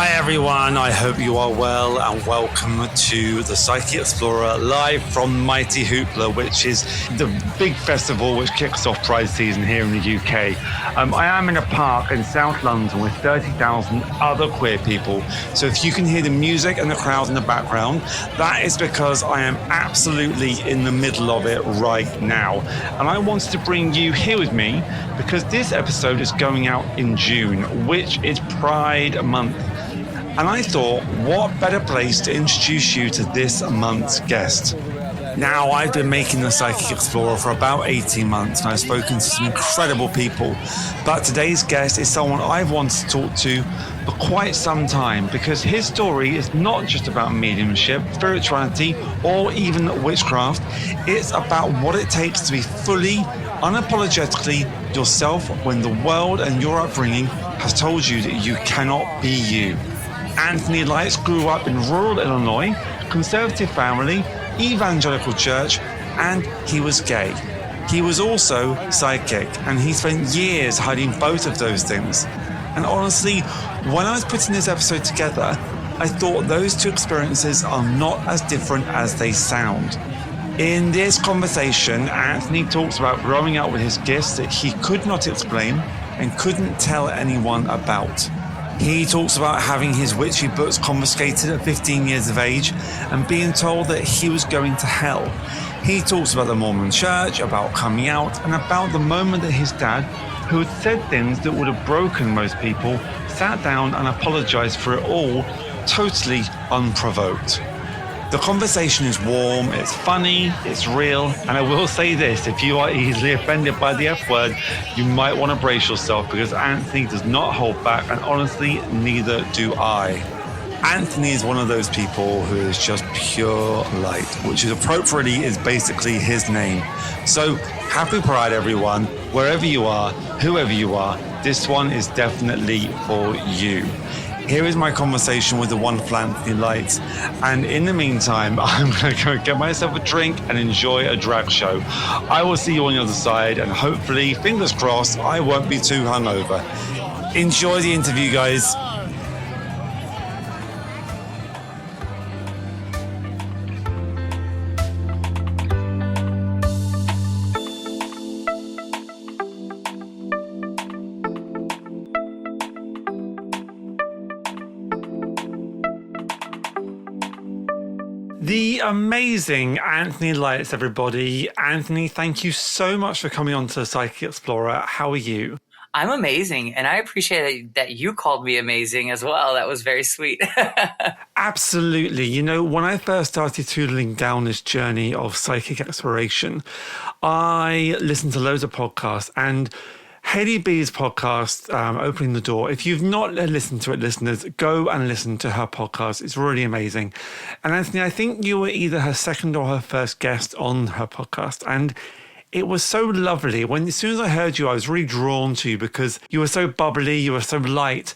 Hi everyone, I hope you are well and welcome to the Psychic Explorer live from Mighty Hoopla, which is the big festival which kicks off Pride season here in the UK. I am in a park in South London with 30,000 other queer people, so if you can hear the music and the crowd in the background, that is because I am absolutely in the middle of it right now. And I wanted to bring you here with me because this episode is going out in June, which is Pride Month. And I thought, what better place to introduce you to this month's guest? Now, I've been making the Psychic Explorer for about 18 months and I've spoken to some incredible people. But today's guest is someone I've wanted to talk to for quite some time because his story is not just about mediumship, spirituality, or even witchcraft. It's about what it takes to be fully, unapologetically yourself when the world and your upbringing has told you that you cannot be you. Anthony Lightz grew up in rural Illinois, conservative family, evangelical church, and he was gay. He was also psychic, and he spent years hiding both of those things. And honestly, when I was putting this episode together, I thought those two experiences are not as different as they sound. In this conversation, Anthony talks about growing up with his gifts that he could not explain and couldn't tell anyone about. He talks about having his witchy books confiscated at 15 years of age and being told that he was going to hell. He talks about the Mormon church, about coming out, and about the moment that his dad, who had said things that would have broken most people, sat down and apologized for it all, totally unprovoked. The conversation is warm, it's funny, it's real, and I will say this, if you are easily offended by the F word, you might want to brace yourself because Anthony does not hold back, and honestly, neither do I. Anthony is one of those people who is just pure light, which is appropriately is basically his name. So, happy Pride everyone, wherever you are, whoever you are, this one is definitely for you. Here is my conversation with the wonderful Anthony Lightz. And in the meantime, I'm going to go get myself a drink and enjoy a drag show. I will see you on the other side and hopefully, fingers crossed, I won't be too hungover. Enjoy the interview, guys. The amazing Anthony Lightz, everybody. Anthony, thank you so much for coming on to the Psychic Explorer. How are you? I'm amazing, and I appreciate that you called me amazing as well. That was very sweet. Absolutely. You know, when I first started tootling down this journey of psychic exploration, I listened to loads of podcasts, and Hailey B's podcast, Opening the Door. If you've not listened to it, listeners, go and listen to her podcast. It's really amazing. And Anthony, I think you were either her second or her first guest on her podcast. And it was so lovely. As soon as I heard you, I was really drawn to you because you were so bubbly, you were so light.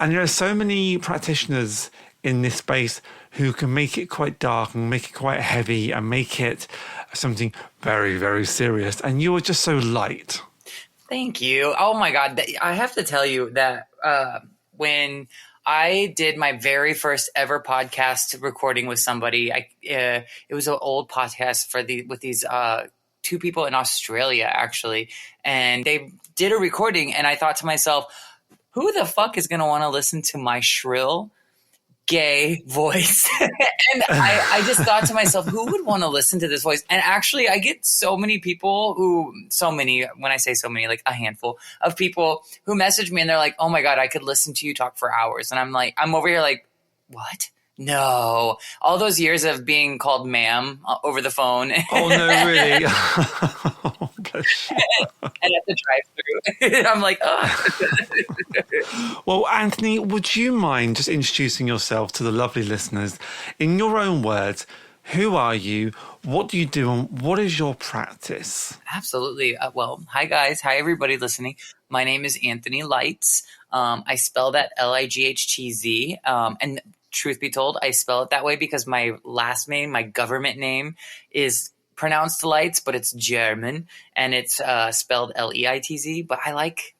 And there are so many practitioners in this space who can make it quite dark and make it quite heavy and make it something very, very serious. And you were just so light. Thank you. Oh my God. I have to tell you that when I did my very first ever podcast recording with somebody, it was an old podcast with these two people in Australia, actually. And they did a recording and I thought to myself, who the fuck is going to want to listen to my shrill gay voice? And I just thought to myself, who would want to listen to this voice? And actually I get so many people when I say so many, like a handful of people who message me and they're like, oh my God, I could listen to you talk for hours. And I'm over here like, what? No. All those years of being called ma'am over the phone. Oh no, really? And at the drive-thru. I'm like, oh. Well, Anthony, would you mind just introducing yourself to the lovely listeners in your own words? Who are you? What do you do? And what is your practice? Absolutely. Well, hi guys. Hi everybody listening. My name is Anthony Lightz. I spell that Lightz. And truth be told, I spell it that way because my last name, my government name, is pronounced Lightz, but it's German and it's spelled Leitz. But I like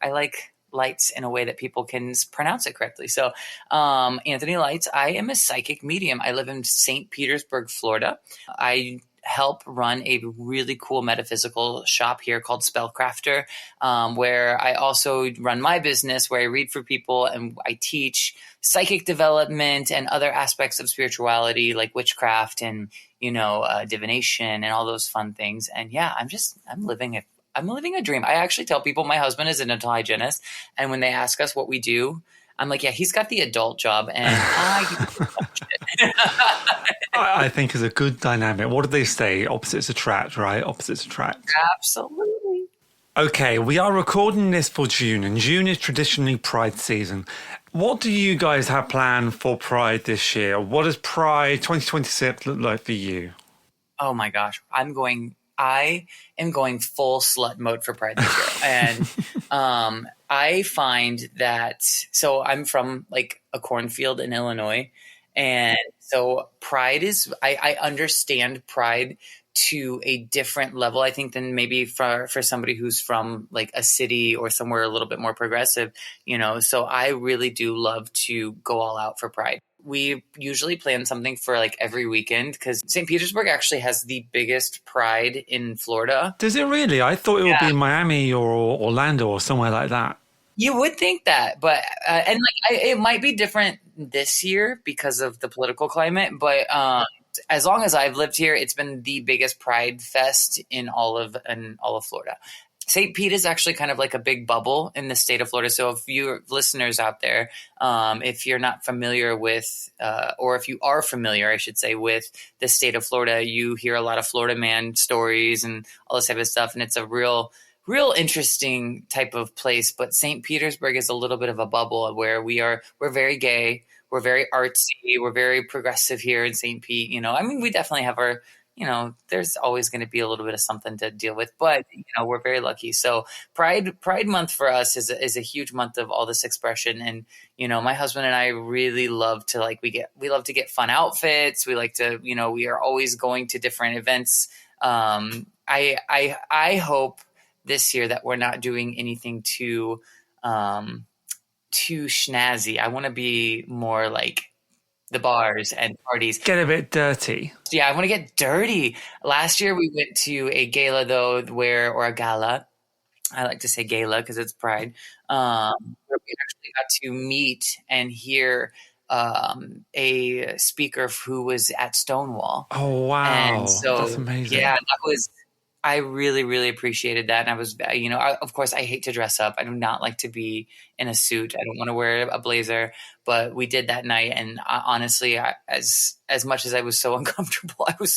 Lightz in a way that people can pronounce it correctly. So, Anthony Lightz, I am a psychic medium. I live in St. Petersburg, Florida. I help run a really cool metaphysical shop here called Spellcrafter, where I also run my business where I read for people and I teach psychic development and other aspects of spirituality like witchcraft and, divination and all those fun things. And yeah, I'm living a dream. I actually tell people my husband is a dental hygienist. And when they ask us what we do, I'm like, yeah, he's got the adult job and I think is a good dynamic. What do they say? Opposites attract, right? Opposites attract. Absolutely. Okay, we are recording this for June, and June is traditionally Pride season. What do you guys have planned for Pride this year? What does Pride 2026 look like for you? Oh my gosh, I am going full slut mode for Pride this year. And I find that, so I'm from like a cornfield in Illinois. And so Pride I understand Pride to a different level, I think, than maybe for somebody who's from like a city or somewhere a little bit more progressive, So I really do love to go all out for Pride. We usually plan something for like every weekend because St. Petersburg actually has the biggest Pride in Florida. Does it really? I thought it would be Miami or Orlando or somewhere like that. You would think that, but it might be different this year because of the political climate. But as long as I've lived here, it's been the biggest Pride fest in all of Florida. St. Pete is actually kind of like a big bubble in the state of Florida. So if you listeners out there, if you're not familiar with, or if you are familiar, I should say, with the state of Florida, you hear a lot of Florida man stories and all this type of stuff. And it's a real interesting type of place. But St. Petersburg is a little bit of a bubble where we're very gay. We're very artsy. We're very progressive here in St. Pete. We definitely have our, there's always going to be a little bit of something to deal with, but we're very lucky. So Pride Month for us is a huge month of all this expression. And, my husband and I really love to we love to get fun outfits. We like to, we are always going to different events. I hope this year that we're not doing anything too snazzy. I want to be more like the bars and parties. Get a bit dirty. Yeah, I want to get dirty. Last year we went to a gala though, or a gala. I like to say gala because it's Pride. Where we actually got to meet and hear a speaker who was at Stonewall. Oh wow, and so that's amazing. Yeah, I really, really appreciated that. And I was, of course, I hate to dress up. I do not like to be in a suit. I don't want to wear a blazer. But we did that night, and honestly, as much as I was so uncomfortable, I was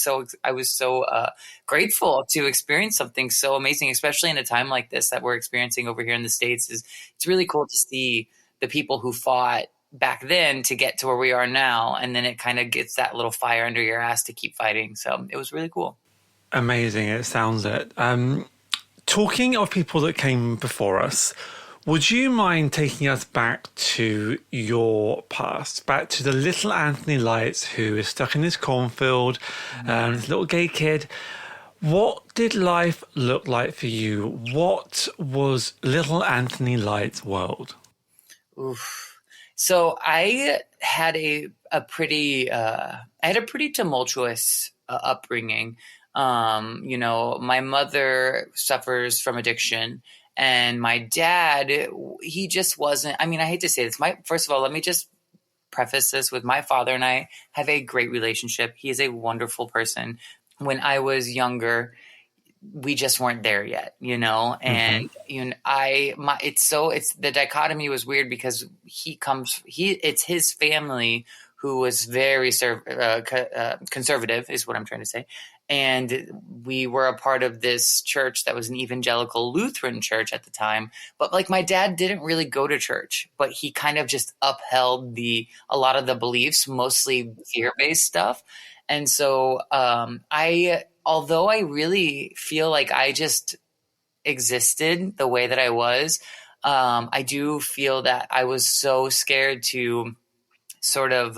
so grateful to experience something so amazing, especially in a time like this that we're experiencing over here in the States. It's really cool to see the people who fought back then to get to where we are now, and then it kind of gets that little fire under your ass to keep fighting. So it was really cool. Amazing, it sounds it. Talking of people that came before us, would you mind taking us back to your past, back to the little Anthony Lightz who is stuck in his cornfield, this little gay kid? What did life look like for you? What was little Anthony Light's world? Oof. So I had a pretty tumultuous upbringing. My mother suffers from addiction, and my dad, he just wasn't, I hate to say this. First of all, let me just preface this with my father and I have a great relationship. He is a wonderful person. When I was younger, we just weren't there yet, and, it's the dichotomy was weird because it's his family who was very conservative is what I'm trying to say. And we were a part of this church that was an evangelical Lutheran church at the time. But my dad didn't really go to church, but he kind of just upheld a lot of the beliefs, mostly fear-based stuff. And so although I really feel like I just existed the way that I was, I do feel that I was so scared to sort of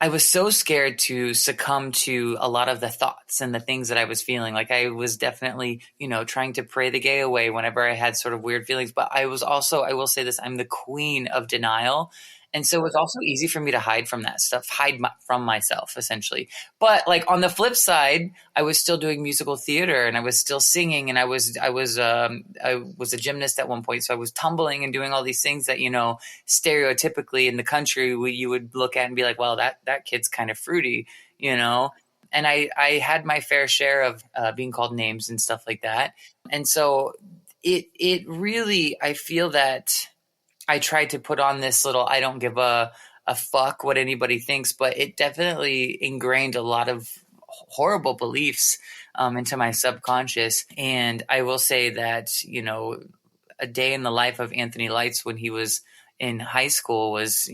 I was so scared to succumb to a lot of the thoughts and the things that I was feeling. Like I was definitely, trying to pray the gay away whenever I had sort of weird feelings. But I was also, I will say this, I'm the queen of denial. And so it was also easy for me to hide from that stuff, from myself, essentially. But like on the flip side, I was still doing musical theater and I was still singing and I was a gymnast at one point. So I was tumbling and doing all these things that, stereotypically in the country you would look at and be like, well, that kid's kind of fruity, and I had my fair share of being called names and stuff like that. And so it really, I feel that I tried to put on this little, I don't give a fuck what anybody thinks, but it definitely ingrained a lot of horrible beliefs into my subconscious. And I will say that, a day in the life of Anthony Lightz when he was in high school was,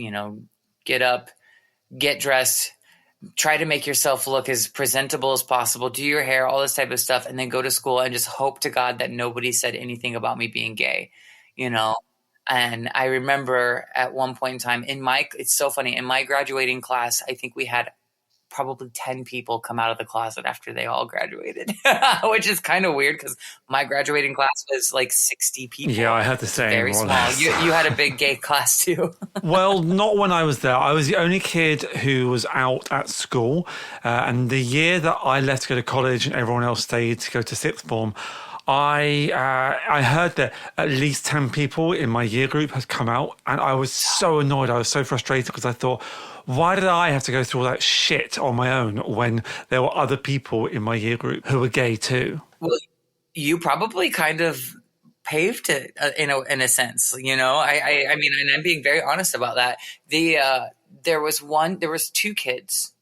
get up, get dressed, try to make yourself look as presentable as possible, do your hair, all this type of stuff, and then go to school and just hope to God that nobody said anything about me being gay, you know? And I remember at one point in time it's so funny, in my graduating class, I think we had probably 10 people come out of the closet after they all graduated, which is kind of weird because my graduating class was like 60 people. Yeah, I had the same. Very small. You had a big gay class too. Well, not when I was there. I was the only kid who was out at school. And the year that I left to go to college and everyone else stayed to go to sixth form, I heard that at least 10 people in my year group had come out, and I was so annoyed. I was so frustrated because I thought, why did I have to go through all that shit on my own when there were other people in my year group who were gay too? Well, you probably kind of paved it in a sense, I mean, and I'm being very honest about that. There was two kids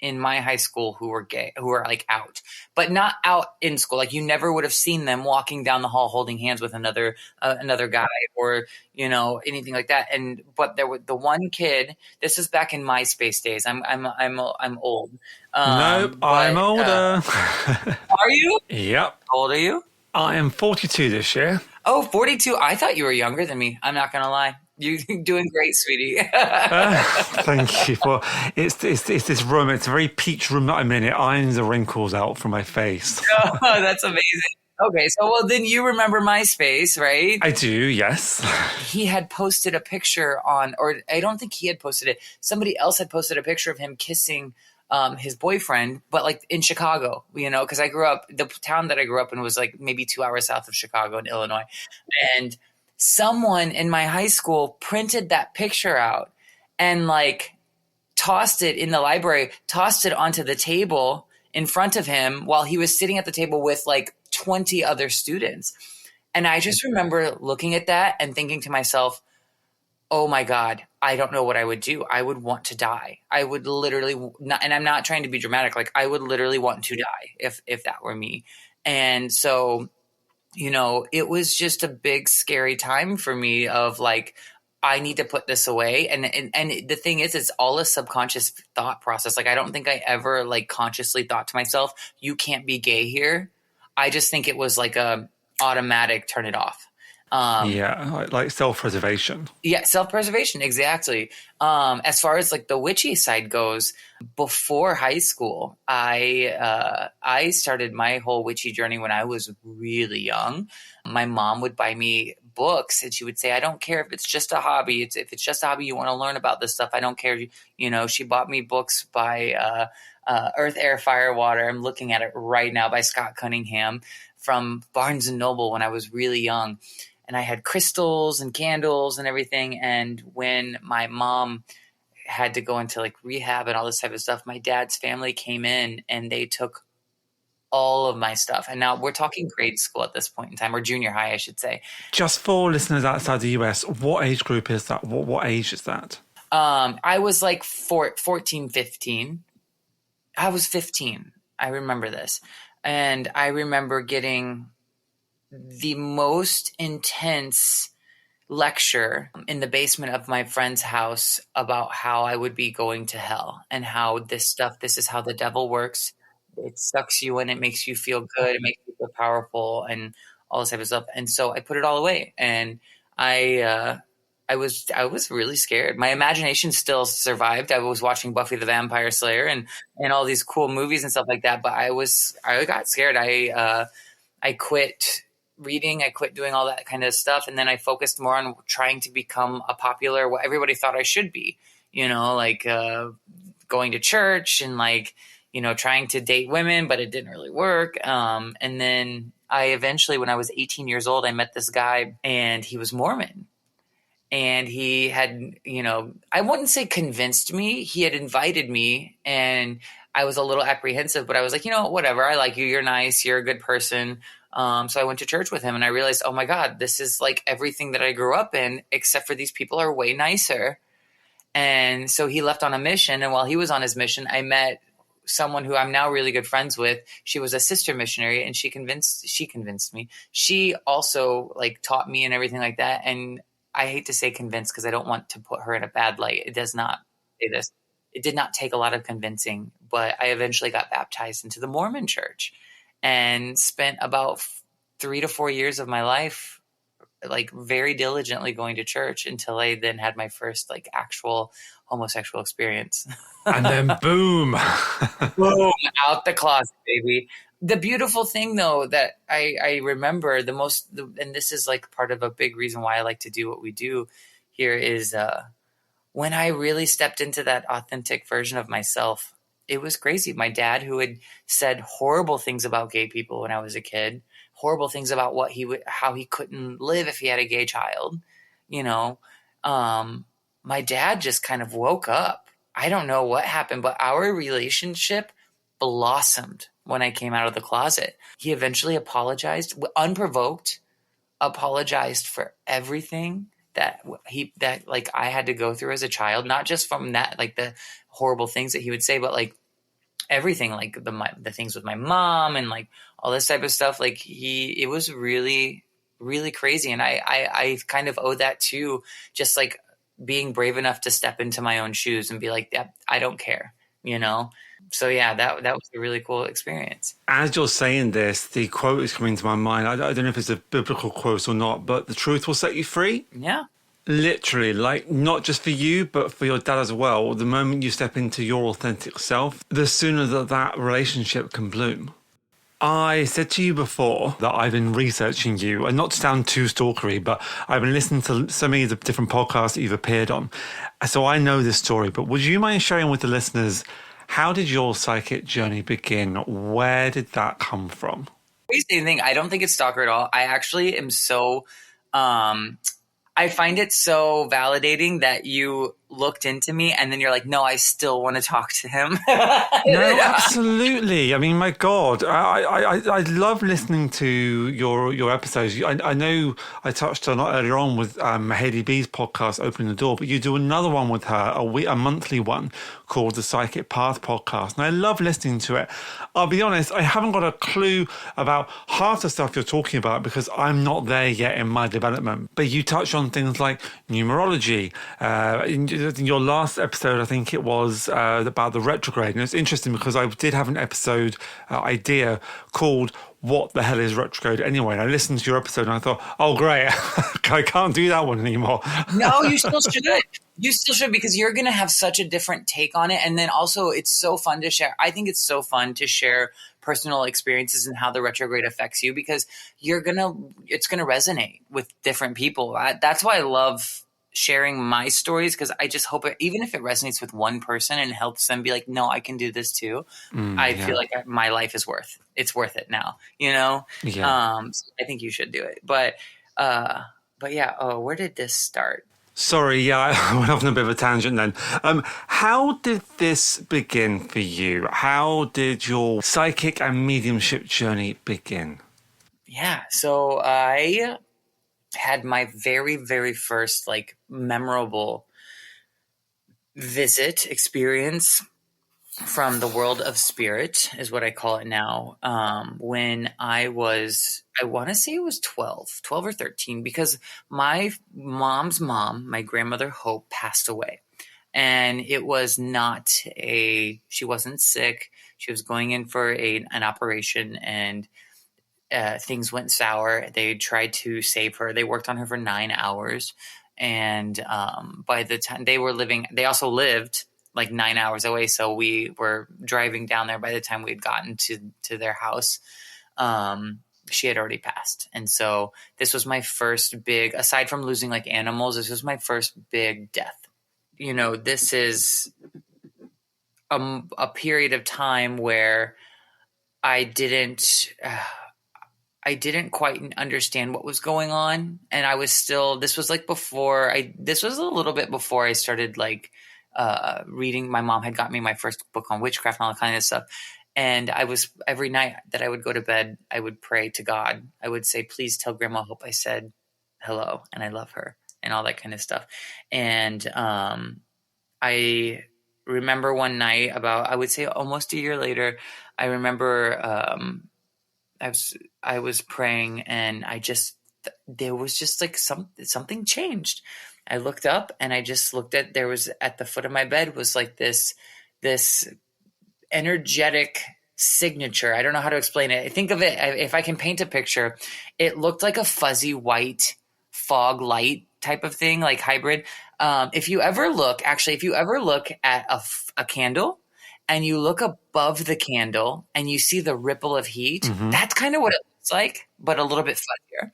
in my high school who were gay, who were like out, but not out in school. Like you never would have seen them walking down the hall holding hands with another guy or anything like that. But there was the one kid. This is back in MySpace days. I'm old. Nope, I'm older. Are you? Yep. How old are you? I am 42 this year. Oh, 42. I thought you were younger than me. I'm not gonna lie. You're doing great, sweetie. Thank you. Well, it's this room. It's a very peach room that I'm in. It irons the wrinkles out from my face. Oh, that's amazing. Okay, so then you remember MySpace, right? I do, yes. He had posted a picture or I don't think he had posted it. Somebody else had posted a picture of him kissing his boyfriend, but like in Chicago, because the town that I grew up in was like maybe 2 hours south of Chicago in Illinois. And someone in my high school printed that picture out and like tossed it in the library, tossed it onto the table in front of him while he was sitting at the table with like 20 other students. And I just remember looking at that and thinking to myself, oh my God, I don't know what I would do. I would want to die. I would literally not, and I'm not trying to be dramatic. Like I would literally want to die if that were me. And so, it was just a big, scary time for me of like, I need to put this away. And the thing is, it's all a subconscious thought process. Like, I don't think I ever like consciously thought to myself, you can't be gay here. I just think it was like a automatic turn it off. Yeah, like self-preservation. Yeah, self-preservation, exactly. As far as like the witchy side goes, before high school, I started my whole witchy journey when I was really young. My mom would buy me books, and she would say, "I don't care if it's just a hobby. If it's just a hobby, you want to learn about this stuff. I don't care." She bought me books by Earth, Air, Fire, Water. I'm looking at it right now by Scott Cunningham from Barnes and Noble when I was really young. And I had crystals and candles and everything. And when my mom had to go into like rehab and all this type of stuff, my dad's family came in and they took all of my stuff. And now we're talking grade school at this point in time, or junior high, I should say. Just for listeners outside the US, what age group is that? What age is that? I was like 14, 15. I was 15. I remember this. And I remember getting the most intense lecture in the basement of my friend's house about how I would be going to hell and how this is how the devil works. It sucks you in, it makes you feel good, it makes you feel powerful and all this type of stuff. And so I put it all away and I I was really scared. My imagination still survived. I was watching Buffy the Vampire Slayer and all these cool movies and stuff like that. But I got scared. I quit reading. I quit doing all that kind of stuff. And then I focused more on trying to become a popular, what everybody thought I should be, like going to church and like, trying to date women, but it didn't really work. And then I eventually, when I was 18 years old, I met this guy and he was Mormon. And he had, I wouldn't say convinced me. He had invited me and I was a little apprehensive, but I was like, whatever. I like you. You're nice. You're a good person. So I went to church with him and I realized, oh my God, this is like everything that I grew up in, except for these people are way nicer. And so he left on a mission. And while he was on his mission, I met someone who I'm now really good friends with. She was a sister missionary and she convinced me. She also like taught me and everything like that. And I hate to say convinced because I don't want to put her in a bad light. It does not say this. It did not take a lot of convincing, but I eventually got baptized into the Mormon church and spent about 3 to 4 years of my life like very diligently going to church until I then had my first like actual homosexual experience. And then boom. Boom, out the closet, baby. The beautiful thing, though, that I remember the most, and this is like part of a big reason why I like to do what we do here, is when I really stepped into that authentic version of myself, it was crazy. My dad, who had said horrible things about gay people when I was a kid, horrible things about how he couldn't live if he had a gay child, my dad just kind of woke up. I don't know what happened, but our relationship blossomed when I came out of the closet. He eventually apologized, unprovoked, apologized for everything that like I had to go through as a child, not just from that, like the horrible things that he would say, but like everything, like the things with my mom and like all this type of stuff. Like it was really, really crazy. And I kind of owe that to just like being brave enough to step into my own shoes and be like, yeah, I don't care, So yeah, that was a really cool experience. As you're saying this, the quote is coming to my mind. I don't know if it's a biblical quote or not, but the truth will set you free. Yeah. Literally, like not just for you, but for your dad as well. The moment you step into your authentic self, the sooner that relationship can bloom. I said to you before that I've been researching you, and not to sound too stalkery, but I've been listening to so many of the different podcasts that you've appeared on. So I know this story, but would you mind sharing with the listeners, how did your psychic journey begin? Where did that come from? Same thing. I don't think it's stalker at all. I actually am so, I find it so validating that you looked into me and then you're like, no, I still want to talk to him. No, absolutely. I mean, my God, I love listening to your episodes. I know I touched on it earlier on with Hailey B's podcast, Opening the Door, but you do another one with her, a monthly one called the Psychic Path podcast. And I love listening to it. I'll be honest, I haven't got a clue about half the stuff you're talking about because I'm not there yet in my development. But you touch on things like numerology. In your last episode, I think it was about the retrograde. And it's interesting because I did have an episode idea called What the Hell is Retrograde Anyway? And I listened to your episode and I thought, oh, great, I can't do that one anymore. No, you still should. You still should, because you're going to have such a different take on it. And then also it's so fun to share. I think it's so fun to share personal experiences and how the retrograde affects you, because it's going to resonate with different people. That's why I love sharing my stories, because I just hope even if it resonates with one person and helps them be like, no, I can do this too. I feel like my life is worth it now, Yeah. So I think you should do it. But yeah. Oh, where did this start? Sorry, yeah, I went off on a bit of a tangent then. How did this begin for you? How did your psychic and mediumship journey begin? Yeah, so I had my very, very first like memorable visit experience from the world of spirit, is what I call it now, when I want to say it was 12 or 13, because my mom's mom, my grandmother Hope, passed away. And it was she wasn't sick. She was going in for an operation, and things went sour. They tried to save her. They worked on her for 9 hours. And by the time they also lived like 9 hours away. So we were driving down there. By the time we'd gotten to their house, she had already passed. And so this was my first big, aside from losing like animals, this was my first big death. This is a period of time where I didn't quite understand what was going on. And I was still, this was a little bit before I started like reading. My mom had got me my first book on witchcraft and all that kind of stuff. And every night that I would go to bed, I would pray to God. I would say, please tell Grandma Hope I said hello and I love her and all that kind of stuff. And I remember one night I would say almost a year later, I remember I was praying and there was just like something changed. I looked up and I just looked at the foot of my bed was like this energetic signature. I don't know how to explain it. Think of it, if I can paint a picture, it looked like a fuzzy white fog light type of thing, like hybrid. If you ever look at a candle and you look above the candle and you see the ripple of heat, that's kind of what it looks like, but a little bit fuzzier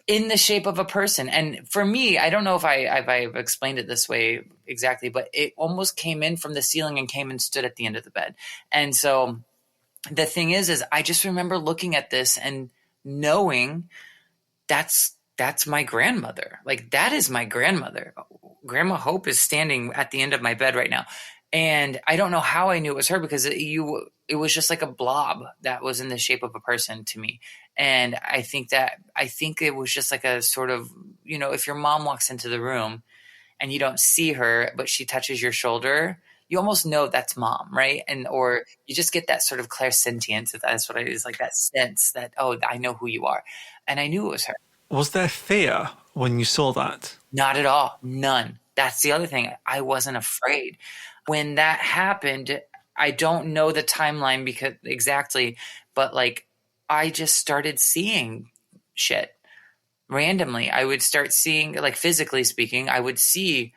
in the shape of a person. And for me, I don't know if I've explained it this way exactly, but it almost came in from the ceiling and came and stood at the end of the bed. And so the thing is I just remember looking at this and knowing that's my grandmother. Like, that is my grandmother. Grandma Hope is standing at the end of my bed right now. And I don't know how I knew it was her, because it was just like a blob that was in the shape of a person to me. And I think it was just like a sort of, if your mom walks into the room and you don't see her, but she touches your shoulder, you almost know that's mom, right? Or you just get that sort of clairsentience. That's what it is, like that sense that, oh, I know who you are. And I knew it was her. Was there fear when you saw that? Not at all. None. That's the other thing. I wasn't afraid. When that happened, I don't know the timeline exactly, but like I just started seeing shit randomly. I would start seeing, like, physically speaking, I would see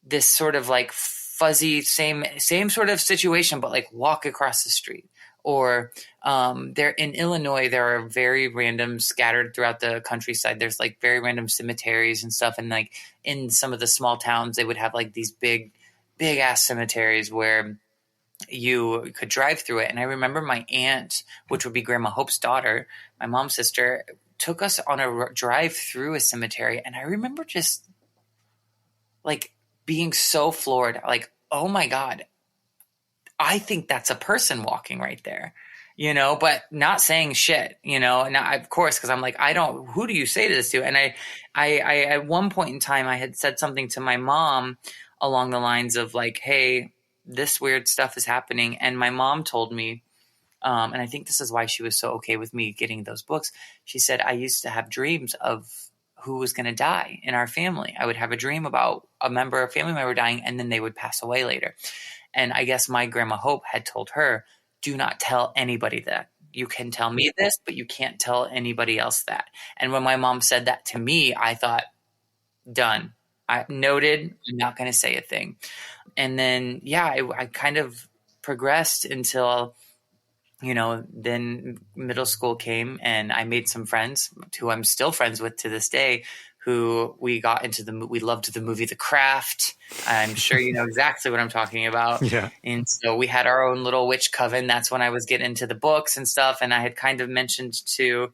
this sort of like fuzzy, same sort of situation, but like walk across the street. Or there in Illinois, there are very random, scattered throughout the countryside. There's like very random cemeteries and stuff. And like in some of the small towns, they would have like these big ass cemeteries where you could drive through it. And I remember my aunt, which would be Grandma Hope's daughter, my mom's sister, took us on a drive through a cemetery. And I remember just like being so floored, like, oh my God, I think that's a person walking right there, but not saying shit, and of course, because I'm like, who do you say this to? And I at one point in time, I had said something to my mom along the lines of like, hey, this weird stuff is happening. And my mom told me, and I think this is why she was so okay with me getting those books. She said, I used to have dreams of who was going to die in our family. I would have a dream about a family member dying, and then they would pass away later. And I guess my Grandma Hope had told her, do not tell anybody that. You can tell me this, but you can't tell anybody else that. And when my mom said that to me, I thought, done. I noted, I'm not going to say a thing. And then, I kind of progressed until, then middle school came, and I made some friends who I'm still friends with to this day, who we got into we loved the movie The Craft. I'm sure you know exactly what I'm talking about. Yeah. And so we had our own little witch coven. That's when I was getting into the books and stuff. And I had kind of mentioned to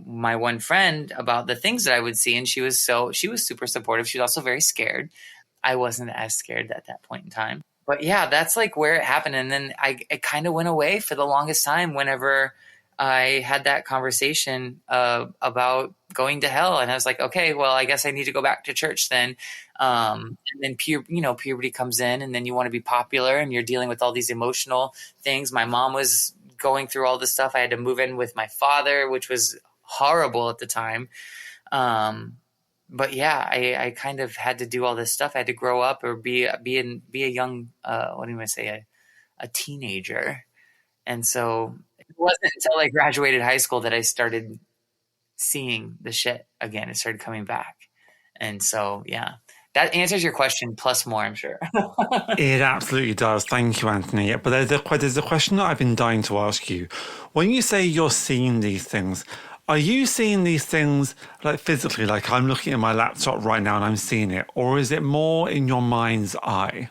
my one friend about the things that I would see. And she was super supportive. She was also very scared. I wasn't as scared at that point in time. But yeah, that's like where it happened. And then it kind of went away for the longest time whenever I had that conversation about going to hell. And I was like, okay, well, I guess I need to go back to church then. And then puberty comes in, and then you want to be popular, and you're dealing with all these emotional things. My mom was going through all this stuff. I had to move in with my father, which was horrible at the time. But yeah, I kind of had to do all this stuff. I had to grow up or be a young, a teenager. And so it wasn't until I graduated high school that I started seeing the shit again. It started coming back. And so, yeah, that answers your question plus more, I'm sure. It absolutely does. Thank you, Anthony. But there's a question that I've been dying to ask you. When you say you're seeing these things, are you seeing these things like physically, like I'm looking at my laptop right now and I'm seeing it, or is it more in your mind's eye?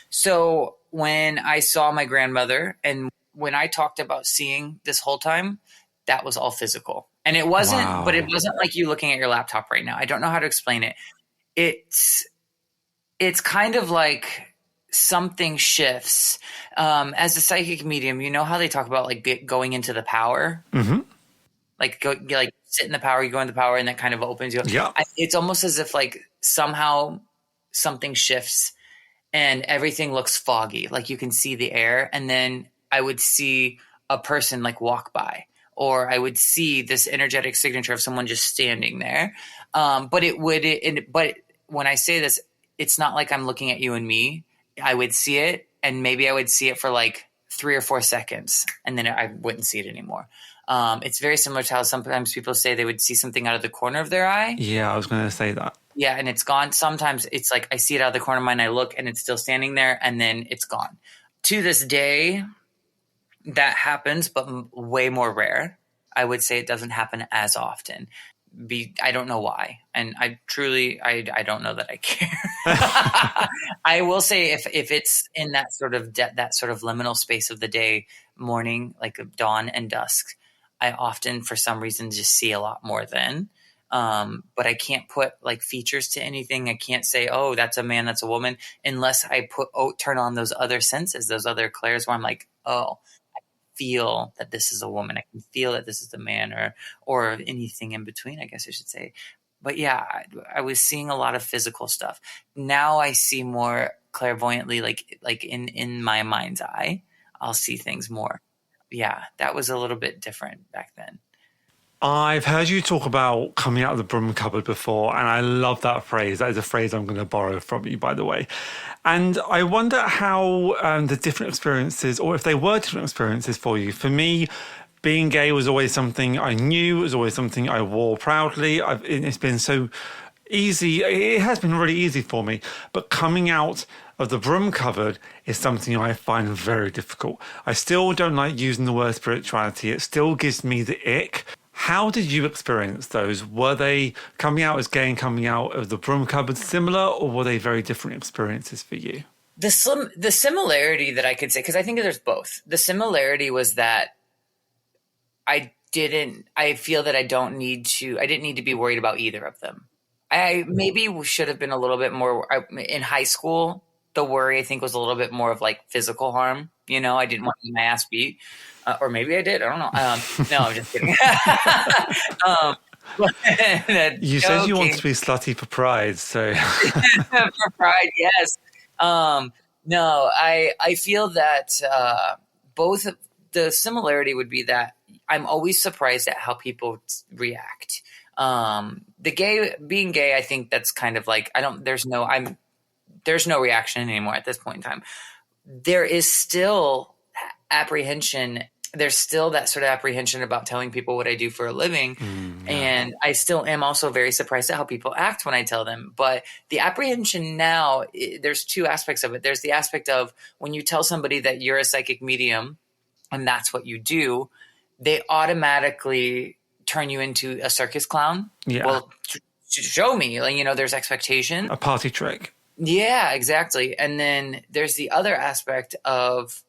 So when I saw my grandmother and when I talked about seeing this whole time, that was all physical. And it wasn't, but it Wow. wasn't like you looking at your laptop right now. I don't know how to explain it. It's it's kind of like something shifts. As a psychic medium, you know how they talk about like going into the power, Mm-hmm. like you like sit in the power, you go in the power, and that kind of opens you up. Yeah. It's almost as if like somehow something shifts and everything looks foggy. Like you can see the air, and then I would see a person like walk by, or I would see this energetic signature of someone just standing there. But when I say this, it's not like I'm looking at you and me. I would see it, and maybe I would see it for like 3 or 4 seconds, and then I wouldn't see it anymore. It's very similar to how sometimes people say they would see something out of the corner of their eye. Yeah, I was going to say that. Yeah, and it's gone. Sometimes it's like I see it out of the corner of my eye and I look and it's still standing there and then it's gone. To this day, that happens, but way more rare. I would say it doesn't happen as often. I don't know why. And I truly, I don't know that I care. I will say if it's in that sort of that sort of liminal space of the day, morning, like dawn and dusk, I often, for some reason, just see a lot more then. But I can't put like features to anything. I can't say, oh, that's a man, that's a woman, unless I turn on those other senses, those other clairs where I'm like, oh, I feel that this is a woman. I can feel that this is a man, or anything in between, I guess I should say. But yeah, I was seeing a lot of physical stuff. Now I see more clairvoyantly, like in my mind's eye, I'll see things more. Yeah, that was a little bit different back then. I've heard you talk about coming out of the broom cupboard before, and I love that phrase. That is a phrase I'm going to borrow from you, by the way. And I wonder how the different experiences, or if they were different experiences for you. For me, being gay was always something I knew, it was always something I wore proudly. It's been so easy. It has been really easy for me. But coming out of the broom cupboard is something I find very difficult. I still don't like using the word spirituality. It still gives me the ick. How did you experience those? Were they coming out as gay and coming out of the broom cupboard similar, or were they very different experiences for you? The similarity that I could say, because I think there's both. The similarity was that I feel that I didn't need to be worried about either of them. I maybe should have been a little bit more in high school. The worry, I think, was a little bit more of like physical harm. You know, I didn't want to get my ass beat. Or maybe I did. I don't know. No, I'm just kidding. You said you want to be slutty for pride, so for pride, yes. No, I feel that both the similarity would be that I'm always surprised at how people react. Being gay, I think that's kind of like there's no reaction anymore at this point in time. There is still apprehension. There's still that sort of apprehension about telling people what I do for a living. yeah. And I still am also very surprised at how people act when I tell them. But the apprehension now, there's two aspects of it. There's the aspect of when you tell somebody that you're a psychic medium and that's what you do, they automatically turn you into a circus clown. Yeah. Well, show me, like, there's expectation. A party trick. Yeah, exactly. And then there's the other aspect of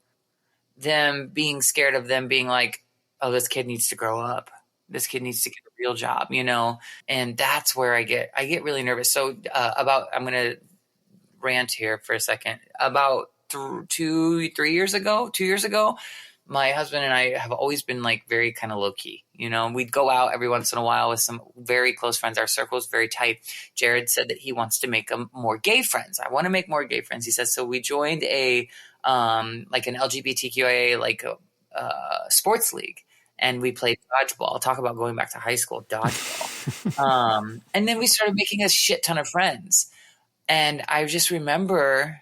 them being scared of them being like, oh, this kid needs to grow up. This kid needs to get a real job, and that's where I get really nervous. So I'm going to rant here for a second. About 2 years ago, my husband and I have always been like very kind of low key. We'd go out every once in a while with some very close friends. Our circle is very tight. Jared said that he wants to make more gay friends. I want to make more gay friends. He says, so we joined like an LGBTQIA sports league, and we played dodgeball. Talk about going back to high school, dodgeball. And then we started making a shit ton of friends. And I just remember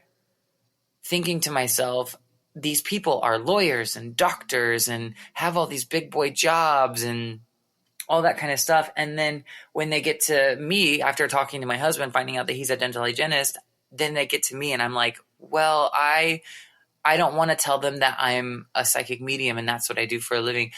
thinking to myself, these people are lawyers and doctors and have all these big boy jobs. And all that kind of stuff. And then when they get to me, after talking to my husband, finding out that he's a dental hygienist, then they get to me and I'm like, well, I don't want to tell them that I'm a psychic medium and that's what I do for a living.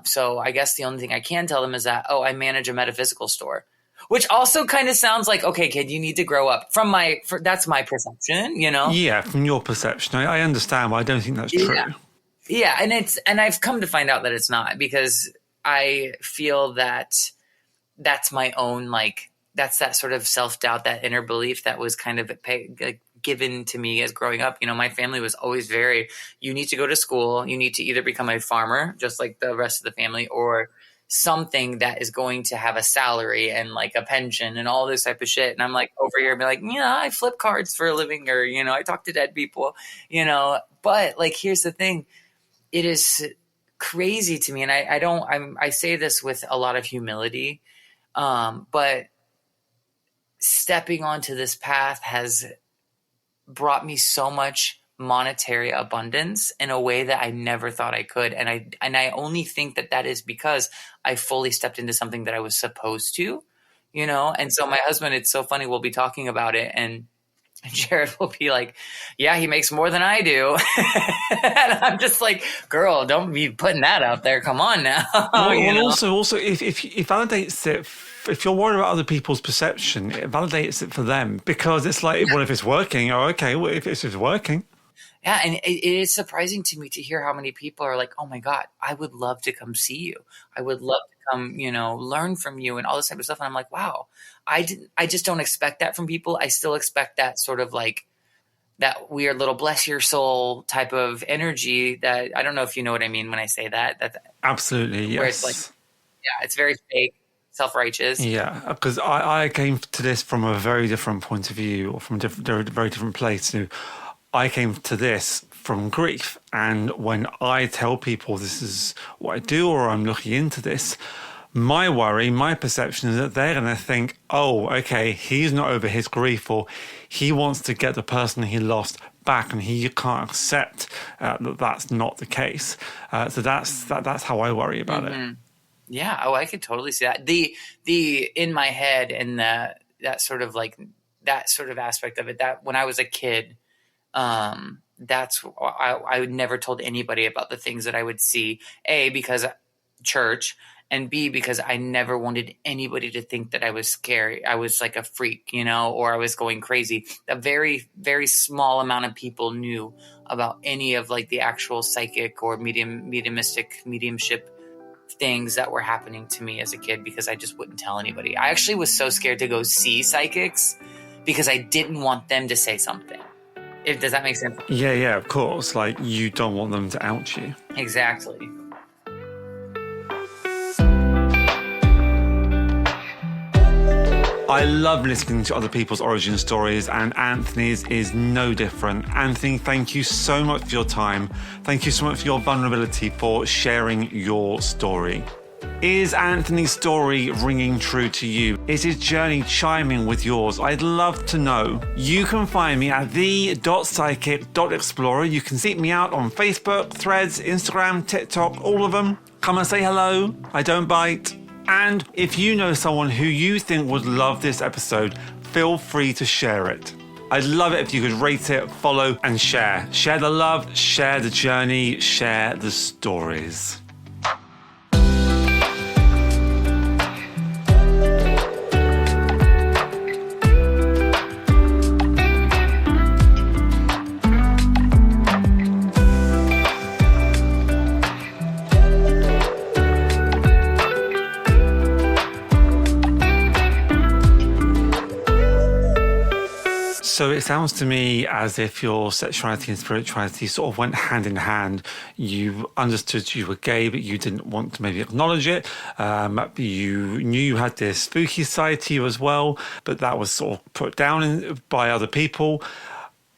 So I guess the only thing I can tell them is that, I manage a metaphysical store, which also kind of sounds like, okay, kid, you need to grow up. That's my perception, Yeah, from your perception. I understand, but I don't think that's true. Yeah. And I've come to find out that it's not, because I feel that that's my own, that's that sort of self-doubt, that inner belief that was kind of given to me as growing up. My family was always you need to go to school. You need to either become a farmer, just like the rest of the family, or something that is going to have a salary and a pension and all this type of shit. And I'm over here be I flip cards for a living, or, I talk to dead people, but here's the thing. It is crazy to me. And I say this with a lot of humility. But stepping onto this path has brought me so much monetary abundance in a way that I never thought I could. And I only think that is because I fully stepped into something that I was supposed to, And so my husband, it's so funny, we'll be talking about it, and Jared will be like, yeah, he makes more than I do. And I'm just like, girl, don't be putting that out there. Come on now. Also, if it validates it, if you're worried about other people's perception, it validates it for them, because it's well, if it's working, okay, well, if it's working. Yeah, and it is surprising to me to hear how many people are like, oh my God, I would love to come see you. I would love to come, learn from you and all this type of stuff. And I'm like, wow, I just don't expect that from people. I still expect that sort of that weird little bless your soul type of energy that, I don't know if you know what I mean when I say that. Absolutely, yes. Where it's it's very fake, self-righteous. Yeah, because I came to this from a very different point of view, or from a very different place. I came to this from grief. And when I tell people this is what I do, or I'm looking into this, my worry, my perception is that they're going to think, oh, okay, he's not over his grief, or he wants to get the person he lost back, and he can't accept that that's not the case. So that's how I worry about it. Yeah. Oh, I could totally see that. The in my head, and that sort of aspect of it, that when I was a kid, that's I would never told anybody about the things that I would see, A, because church, and B, because I never wanted anybody to think that I was scary. I was like a freak, or I was going crazy. A very, very small amount of people knew about any of the actual psychic or mediumship things that were happening to me as a kid, because I just wouldn't tell anybody. I actually was so scared to go see psychics because I didn't want them to say something. Does that make sense? Yeah, of course. You don't want them to out you. Exactly. I love listening to other people's origin stories, and Anthony's is no different. Anthony, thank you so much for your time. Thank you so much for your vulnerability, for sharing your story. Is Anthony's story ringing true to you? Is his journey chiming with yours? I'd love to know. You can find me at the.psychic.explorer. You can seek me out on Facebook, Threads, Instagram, TikTok, all of them. Come and say hello. I don't bite. And if you know someone who you think would love this episode, feel free to share it. I'd love it if you could rate it, follow, and share. Share the love, share the journey, share the stories. So it sounds to me as if your sexuality and spirituality sort of went hand in hand. You understood you were gay, but you didn't want to maybe acknowledge it. You knew you had this spooky side to you as well, but that was sort of put down by other people.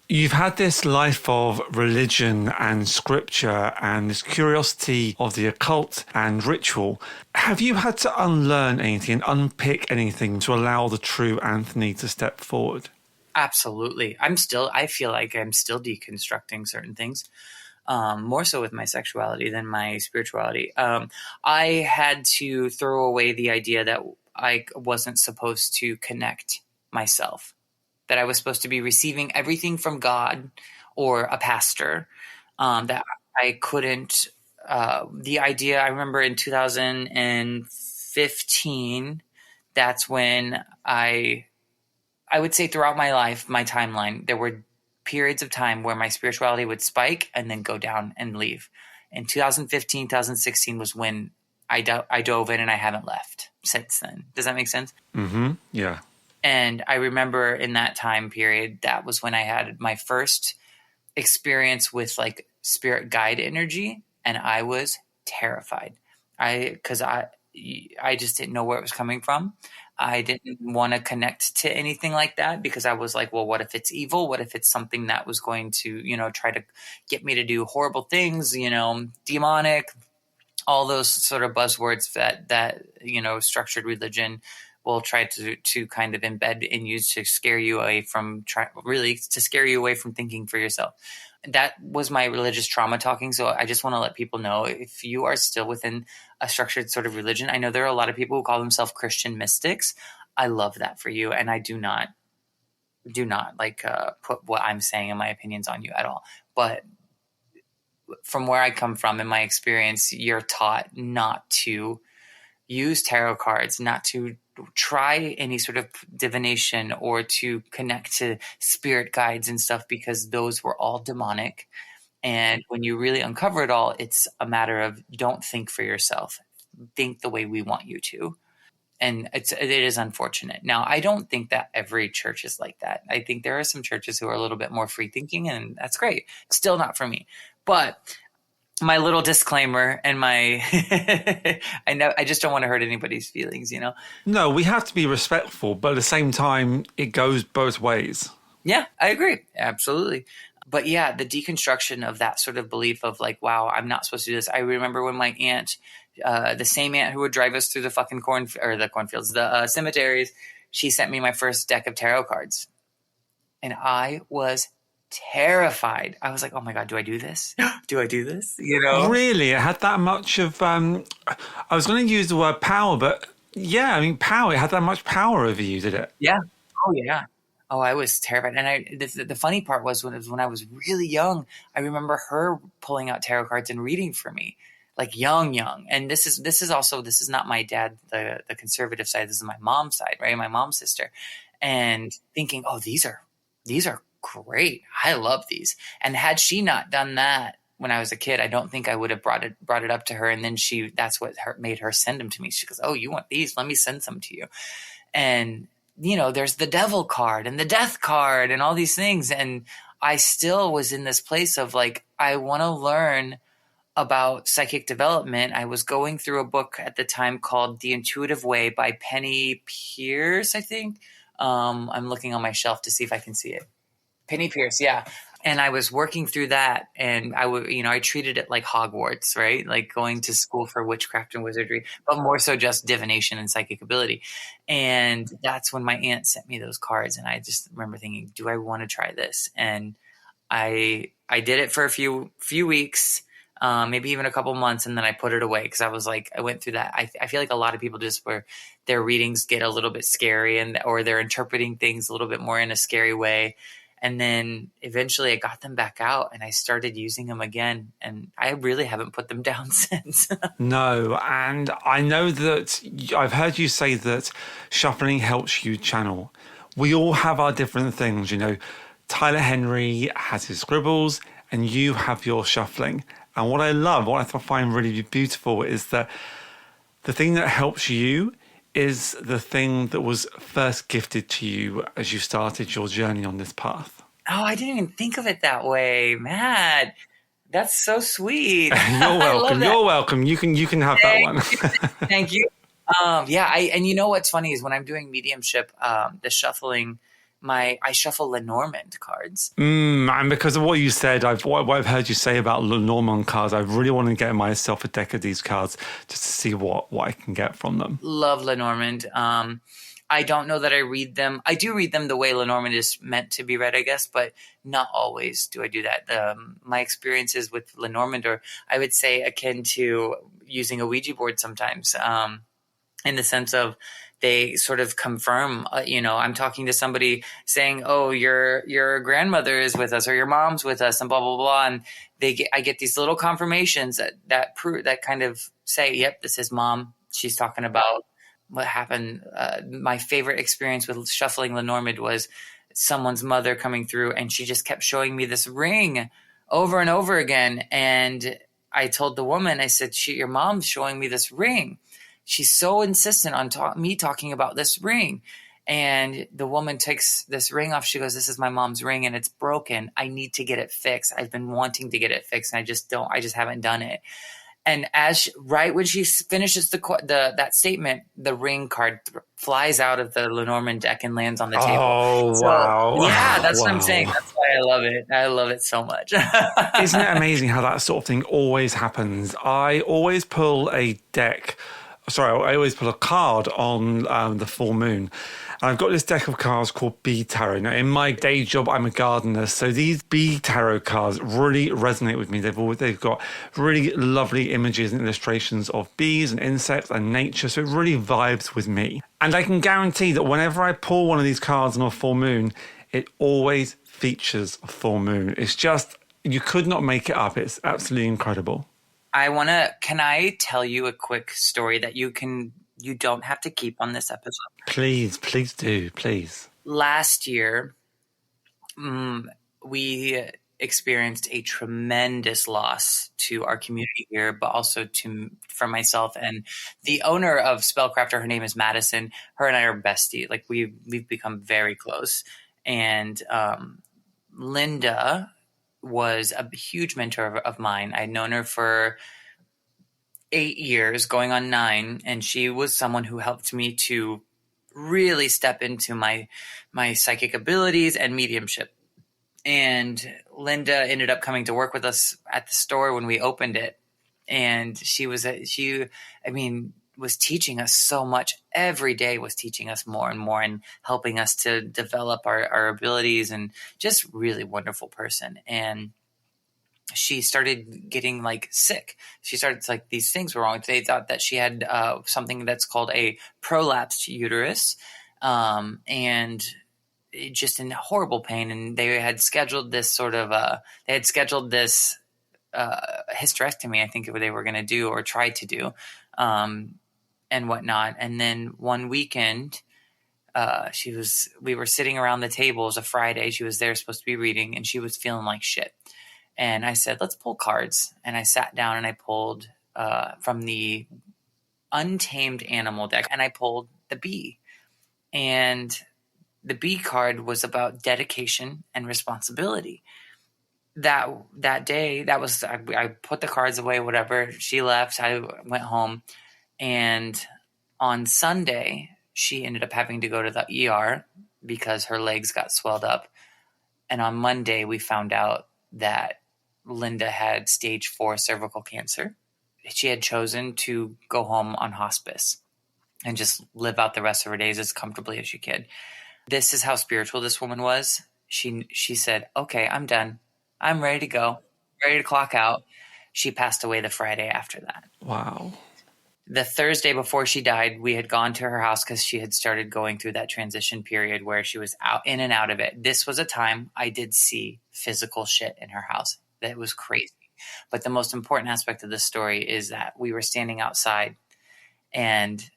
You've had this life of religion and scripture and this curiosity of the occult and ritual. Have you had to unlearn anything and unpick anything to allow the true Anthony to step forward? Absolutely. I feel like I'm still deconstructing certain things. more so with my sexuality than my spirituality. I had to throw away the idea that I wasn't supposed to connect myself, that I was supposed to be receiving everything from God or a pastor, that I couldn't. The idea, I remember in 2015, that's when I would say throughout my life, my timeline, there were periods of time where my spirituality would spike and then go down and leave. In 2015, 2016 was when I dove in, and I haven't left since then. Does that make sense? Mm-hmm. Yeah. And I remember in that time period, that was when I had my first experience with like spirit guide energy, and I was terrified. Because I just didn't know where it was coming from. I didn't want to connect to anything like that because I was like, well, what if it's evil? What if it's something that was going to, try to get me to do horrible things, demonic, all those sort of buzzwords that structured religion will try to kind of embed in you to scare you away from thinking for yourself. That was my religious trauma talking. So I just want to let people know, if you are still within a structured sort of religion, I know there are a lot of people who call themselves Christian mystics. I love that for you. And I do not like put what I'm saying and my opinions on you at all. But from where I come from, in my experience, you're taught not to use tarot cards, not to try any sort of divination or to connect to spirit guides and stuff, because those were all demonic. And when you really uncover it all, it's a matter of don't think for yourself. Think the way we want you to. And it is unfortunate. Now, I don't think that every church is like that. I think there are some churches who are a little bit more free thinking, and that's great. Still not for me. But my little disclaimer and my I just don't want to hurt anybody's feelings, No, we have to be respectful, but at the same time, it goes both ways. Yeah, I agree. Absolutely. But yeah, the deconstruction of that sort of belief of like, wow, I'm not supposed to do this. I remember when my aunt, the same aunt who would drive us through the fucking cornfields, the cemeteries, she sent me my first deck of tarot cards. And I was terrified. I was like, oh my God, do I do this? Do I do this? Really? It had that much of, I was going to use the word power, but yeah, I mean, power, it had that much power over you, did it? Yeah. Oh yeah. Oh, I was terrified. And the funny part was when I was really young, I remember her pulling out tarot cards and reading for me, like young. And this is not my dad, the conservative side. This is my mom's side, right? My mom's sister. And thinking, oh, these are great. I love these. And had she not done that when I was a kid, I don't think I would have brought it up to her. And then that's what made her send them to me. She goes, oh, you want these? Let me send some to you. And, there's the devil card and the death card and all these things. And I still was in this place of like, I want to learn about psychic development. I was going through a book at the time called The Intuitive Way by Penny Pierce, I think. I'm looking on my shelf to see if I can see it. Penny Pierce, yeah. And I was working through that, and I treated it like Hogwarts, right? Like going to school for witchcraft and wizardry, but more so just divination and psychic ability. And that's when my aunt sent me those cards, and I just remember thinking, do I want to try this? And I did it for a few weeks, maybe even a couple months, and then I put it away because I was like, I went through that. I feel like a lot of people just where their readings get a little bit scary, or they're interpreting things a little bit more in a scary way. And then eventually I got them back out and I started using them again. And I really haven't put them down since. No. And I know that I've heard you say that shuffling helps you channel. We all have our different things. Tyler Henry has his scribbles and you have your shuffling. And what I find really beautiful is that the thing that helps you is the thing that was first gifted to you as you started your journey on this path. Oh, I didn't even think of it that way, Matt. That's so sweet. You're welcome. You're welcome. You can have that one. Thank you. And you know what's funny is when I'm doing mediumship, the shuffling, I shuffle Lenormand cards. And because of what you said, what I've heard you say about Lenormand cards, I really want to get myself a deck of these cards just to see what I can get from them. Love Lenormand. I don't know that I read them. I do read them the way Lenormand is meant to be read, I guess, but not always do I do that. My experiences with Lenormand are, I would say, akin to using a Ouija board sometimes, in the sense of they sort of confirm, I'm talking to somebody saying, oh, your grandmother is with us or your mom's with us and blah, blah, blah. And I get these little confirmations that prove, that kind of say, yep, this is mom. She's talking about what happened. My favorite experience with shuffling Lenormand was someone's mother coming through, and she just kept showing me this ring over and over again. And I told the woman, I said, your mom's showing me this ring. She's so insistent on me talking about this ring. And the woman takes this ring off. She goes, this is my mom's ring and it's broken. I need to get it fixed. I've been wanting to get it fixed and I just haven't done it. And right when she finishes that statement, the ring card flies out of the Lenormand deck and lands on the table. Oh, so, wow. Yeah, that's wow. what I'm saying. That's why I love it. I love it so much. Isn't it amazing how that sort of thing always happens? I always pull a card on the full moon. And I've got this deck of cards called Bee Tarot. Now, in my day job, I'm a gardener, so these Bee Tarot cards really resonate with me. They've got really lovely images and illustrations of bees and insects and nature, so it really vibes with me. And I can guarantee that whenever I pull one of these cards on a full moon, it always features a full moon. It's just, you could not make it up. It's absolutely incredible. Can I tell you a quick story that you don't have to keep on this episode? Please do, please. Last year, we experienced a tremendous loss to our community here, but also for myself and the owner of Spellcrafter. Her name is Madison. Her and I are bestie. Like we've become very close. And Linda was a huge mentor of mine. I'd known her for 8 years, going on 9, and she was someone who helped me to really step into my psychic abilities and mediumship. And Linda ended up coming to work with us at the store when we opened it, and she was teaching us so much. Every day was teaching us more and more and helping us to develop our abilities, and just really wonderful person. And she started getting sick. She started these things were wrong. They thought that she had something that's called a prolapsed uterus, and just in horrible pain. And they had scheduled this hysterectomy, I think they were going to do or try to do, and whatnot. And then one weekend, we were sitting around the table. It was a Friday. She was there supposed to be reading, and she was feeling like shit. And I said, let's pull cards. And I sat down and I pulled from the Untamed Animal deck, and I pulled the bee. And the bee card was about dedication and responsibility. That day, I put the cards away, whatever. She left. I went home. And on Sunday, she ended up having to go to the ER because her legs got swelled up. And on Monday, we found out that Linda had stage 4 cervical cancer. She had chosen to go home on hospice and just live out the rest of her days as comfortably as she could. This is how spiritual this woman was. She said, okay, I'm done. I'm ready to go, ready to clock out. She passed away the Friday after that. Wow. The Thursday before she died, we had gone to her house because she had started going through that transition period where she was in and out of it. This was a time I did see physical shit in her house. That was crazy. But the most important aspect of this story is that we were standing outside and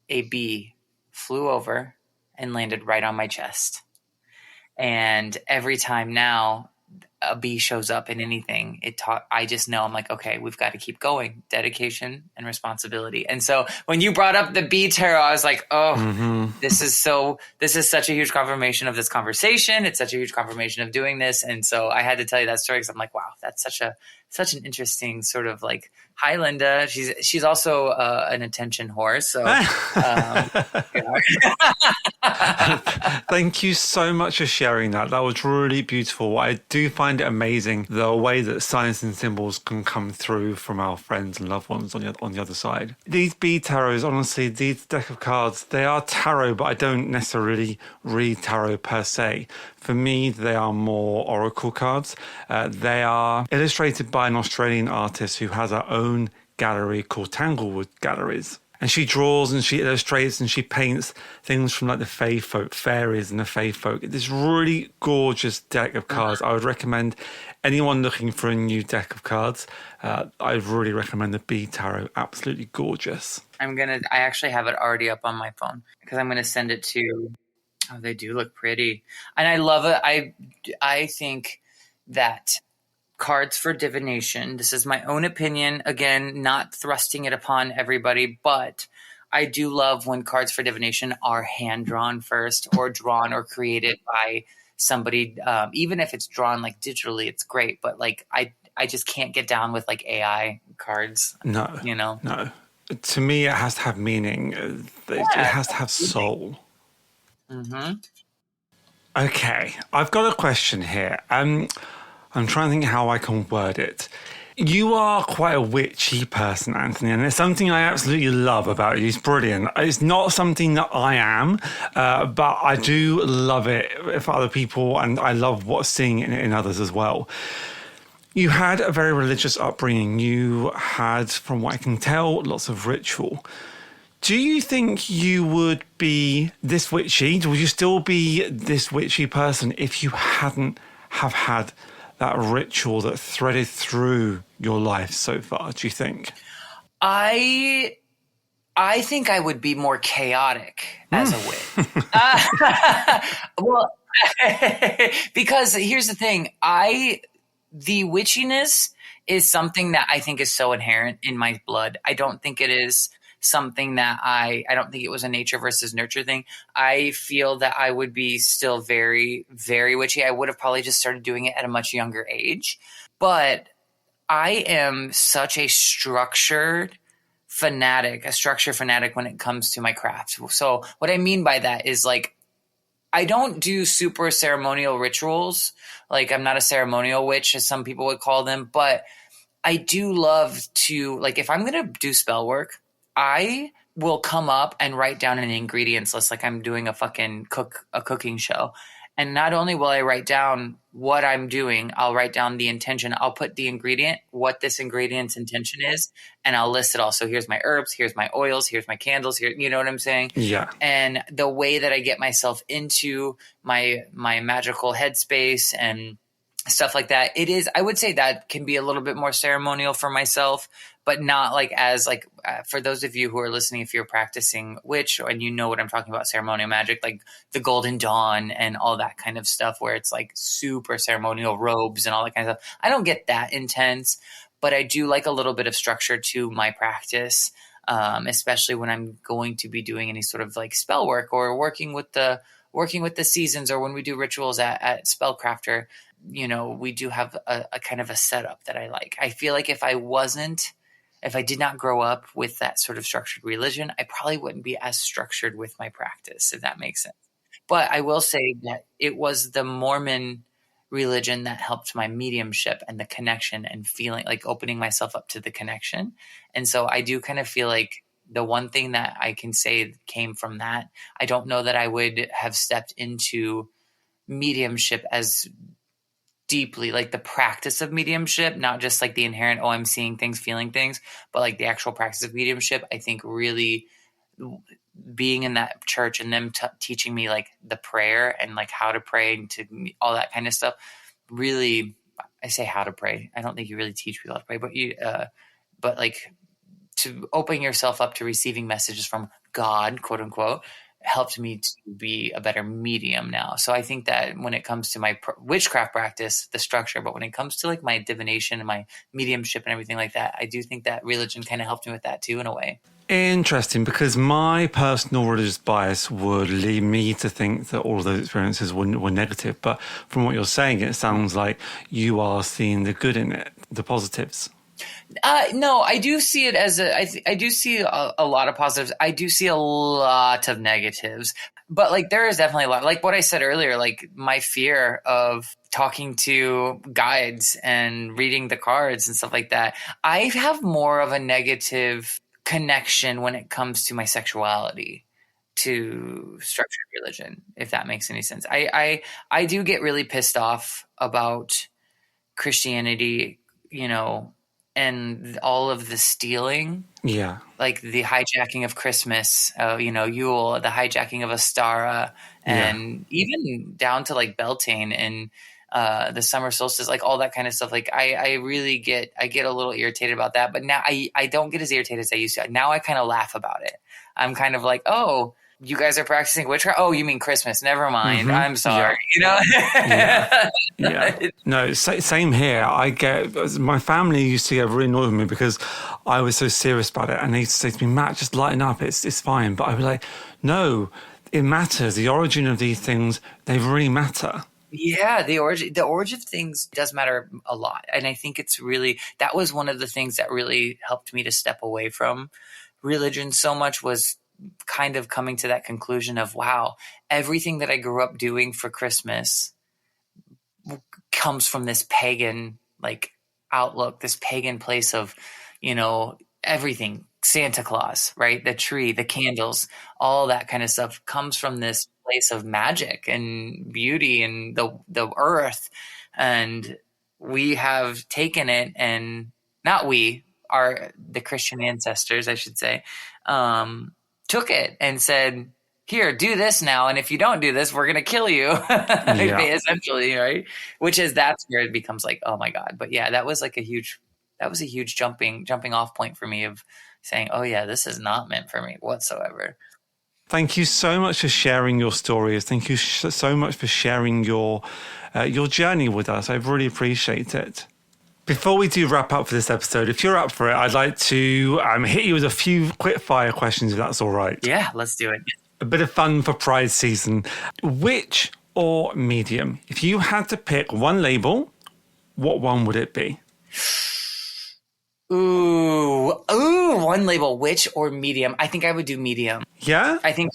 a bee flew over and landed right on my chest. And every time now a bee shows up in anything, I just know, I'm like, okay, we've got to keep going. Dedication and responsibility. And so when you brought up the bee tarot, I was like, this is such a huge confirmation of this conversation. It's such a huge confirmation of doing this. And so I had to tell you that story because I'm like, wow, that's such an interesting sort of hi, Linda. She's also an attention whore. So thank you so much for sharing that. That was really beautiful. What I do find find it amazing the way that signs and symbols can come through from our friends and loved ones on the other side. These bead tarots, honestly, these deck of cards, they are tarot, but I don't necessarily read tarot per se. For me, they are more oracle cards. They are illustrated by an Australian artist who has her own gallery called Tanglewood Galleries. And she draws and she illustrates and she paints things from like the fae folk, fairies and the fae folk. This really gorgeous deck of cards. I would recommend anyone looking for a new deck of cards. I really recommend the Bead Tarot. Absolutely gorgeous. I actually have it already up on my phone because I'm going to send it to, oh, they do look pretty. And I love it. I think that cards for divination, this is my own opinion, again, not thrusting it upon everybody, but I do love when cards for divination are hand-drawn first or drawn or created by somebody. Even if it's drawn like digitally, it's great, but like I just can't get down with like AI cards. No, you know? No. To me, it has to have meaning. It has to have soul. Mm-hmm. Okay, I've got a question here. I'm trying to think how I can word it. You are quite a witchy person, Anthony, and it's something I absolutely love about you. It's brilliant. It's not something that I am, but I do love it for other people, and I love seeing it in others as well. You had a very religious upbringing. You had, from what I can tell, lots of ritual. Do you think you would be this witchy? Would you still be this witchy person if you hadn't have had that ritual that threaded through your life so far, do you think? I think I would be more chaotic as a witch. Well, because here's the thing. The witchiness is something that I think is so inherent in my blood. I don't think it is something that I don't think it was a nature versus nurture thing. I feel that I would be still very, very witchy. I would have probably just started doing it at a much younger age. But I am such a structure fanatic when it comes to my craft. So what I mean by that is like, I don't do super ceremonial rituals. Like I'm not a ceremonial witch, as some people would call them, but I do love to, like, if I'm going to do spell work, I will come up and write down an ingredients list like I'm doing a cooking show. And not only will I write down what I'm doing, I'll write down the intention. I'll put the ingredient, what this ingredient's intention is, and I'll list it all. So here's my herbs, here's my oils, here's my candles, here, you know what I'm saying? Yeah. And the way that I get myself into my magical headspace and stuff like that, I would say that can be a little bit more ceremonial for myself, but not like as like for those of you who are listening, if you're practicing witch and you know what I'm talking about, ceremonial magic, like the Golden Dawn and all that kind of stuff where it's like super ceremonial robes and all that kind of stuff. I don't get that intense, but I do like a little bit of structure to my practice, especially when I'm going to be doing any sort of like spell work or working with the seasons, or when we do rituals at Spellcrafter. You know, we do have a kind of a setup that I like. I feel like if I did not grow up with that sort of structured religion, I probably wouldn't be as structured with my practice, if that makes sense. But I will say that it was the Mormon religion that helped my mediumship and the connection and feeling like opening myself up to the connection. And so I do kind of feel like the one thing that I can say came from that. I don't know that I would have stepped into mediumship as deeply, like the practice of mediumship, not just like the inherent, I'm seeing things, feeling things, but like the actual practice of mediumship. I think really being in that church and them teaching me like the prayer and like how to pray and to all that kind of stuff. Really, I say how to pray. I don't think you really teach people how to pray, but like to open yourself up to receiving messages from God, quote unquote, helped me to be a better medium now. So I think that when it comes to my witchcraft practice, the structure, but when it comes to like my divination and my mediumship and everything like that, I do think that religion kind of helped me with that too, in a way. Interesting, because my personal religious bias would lead me to think that all of those experiences were negative. But from what you're saying, it sounds like you are seeing the good in it, the positives. No, I do see it as I do see a lot of positives. I do see a lot of negatives, but like there is definitely a lot. Like what I said earlier, like my fear of talking to guides and reading the cards and stuff like that. I have more of a negative connection when it comes to my sexuality to structured religion, if that makes any sense. I do get really pissed off about Christianity, you know, and all of the stealing, Yeah. like the hijacking of Christmas, you know, Yule, the hijacking of Astara, and even down to like Beltane and the summer solstice, like all that kind of stuff. Like I really get a little irritated about that, but now I don't get as irritated as I used to. Now I kind of laugh about it. I'm kind of like, oh, you guys are practicing witchcraft? Oh, you mean Christmas? Never mind. Mm-hmm. I'm sorry. You know? Yeah. No, same here. My family used to get really annoyed with me because I was so serious about it. And they used to say to me, Matt, just lighten up. It's fine. But I was like, no, it matters. The origin of these things, they really matter. Yeah, the origin of things does matter a lot. And I think that was one of the things that really helped me to step away from religion so much, was kind of coming to that conclusion of, wow, everything that I grew up doing for Christmas comes from this pagan like outlook, this pagan place of, you know, everything, Santa Claus, right? The tree, the candles, all that kind of stuff comes from this place of magic and beauty and the earth. And we have taken it, and not we, the Christian ancestors, I should say, took it and said, here, do this now. And if you don't do this, we're going to kill you, essentially. Right. That's where it becomes like, oh my God. But yeah, that was a huge jumping off point for me of saying, oh yeah, this is not meant for me whatsoever. Thank you so much for sharing your stories. Thank you so much for sharing your journey with us. I really appreciate it. Before we do wrap up for this episode, if you're up for it, I'd like to hit you with a few quick fire questions, if that's all right. Yeah, let's do it. A bit of fun for Pride season. Witch or medium? If you had to pick one label, what one would it be? Ooh, one label, witch or medium. I think I would do medium. Yeah? I think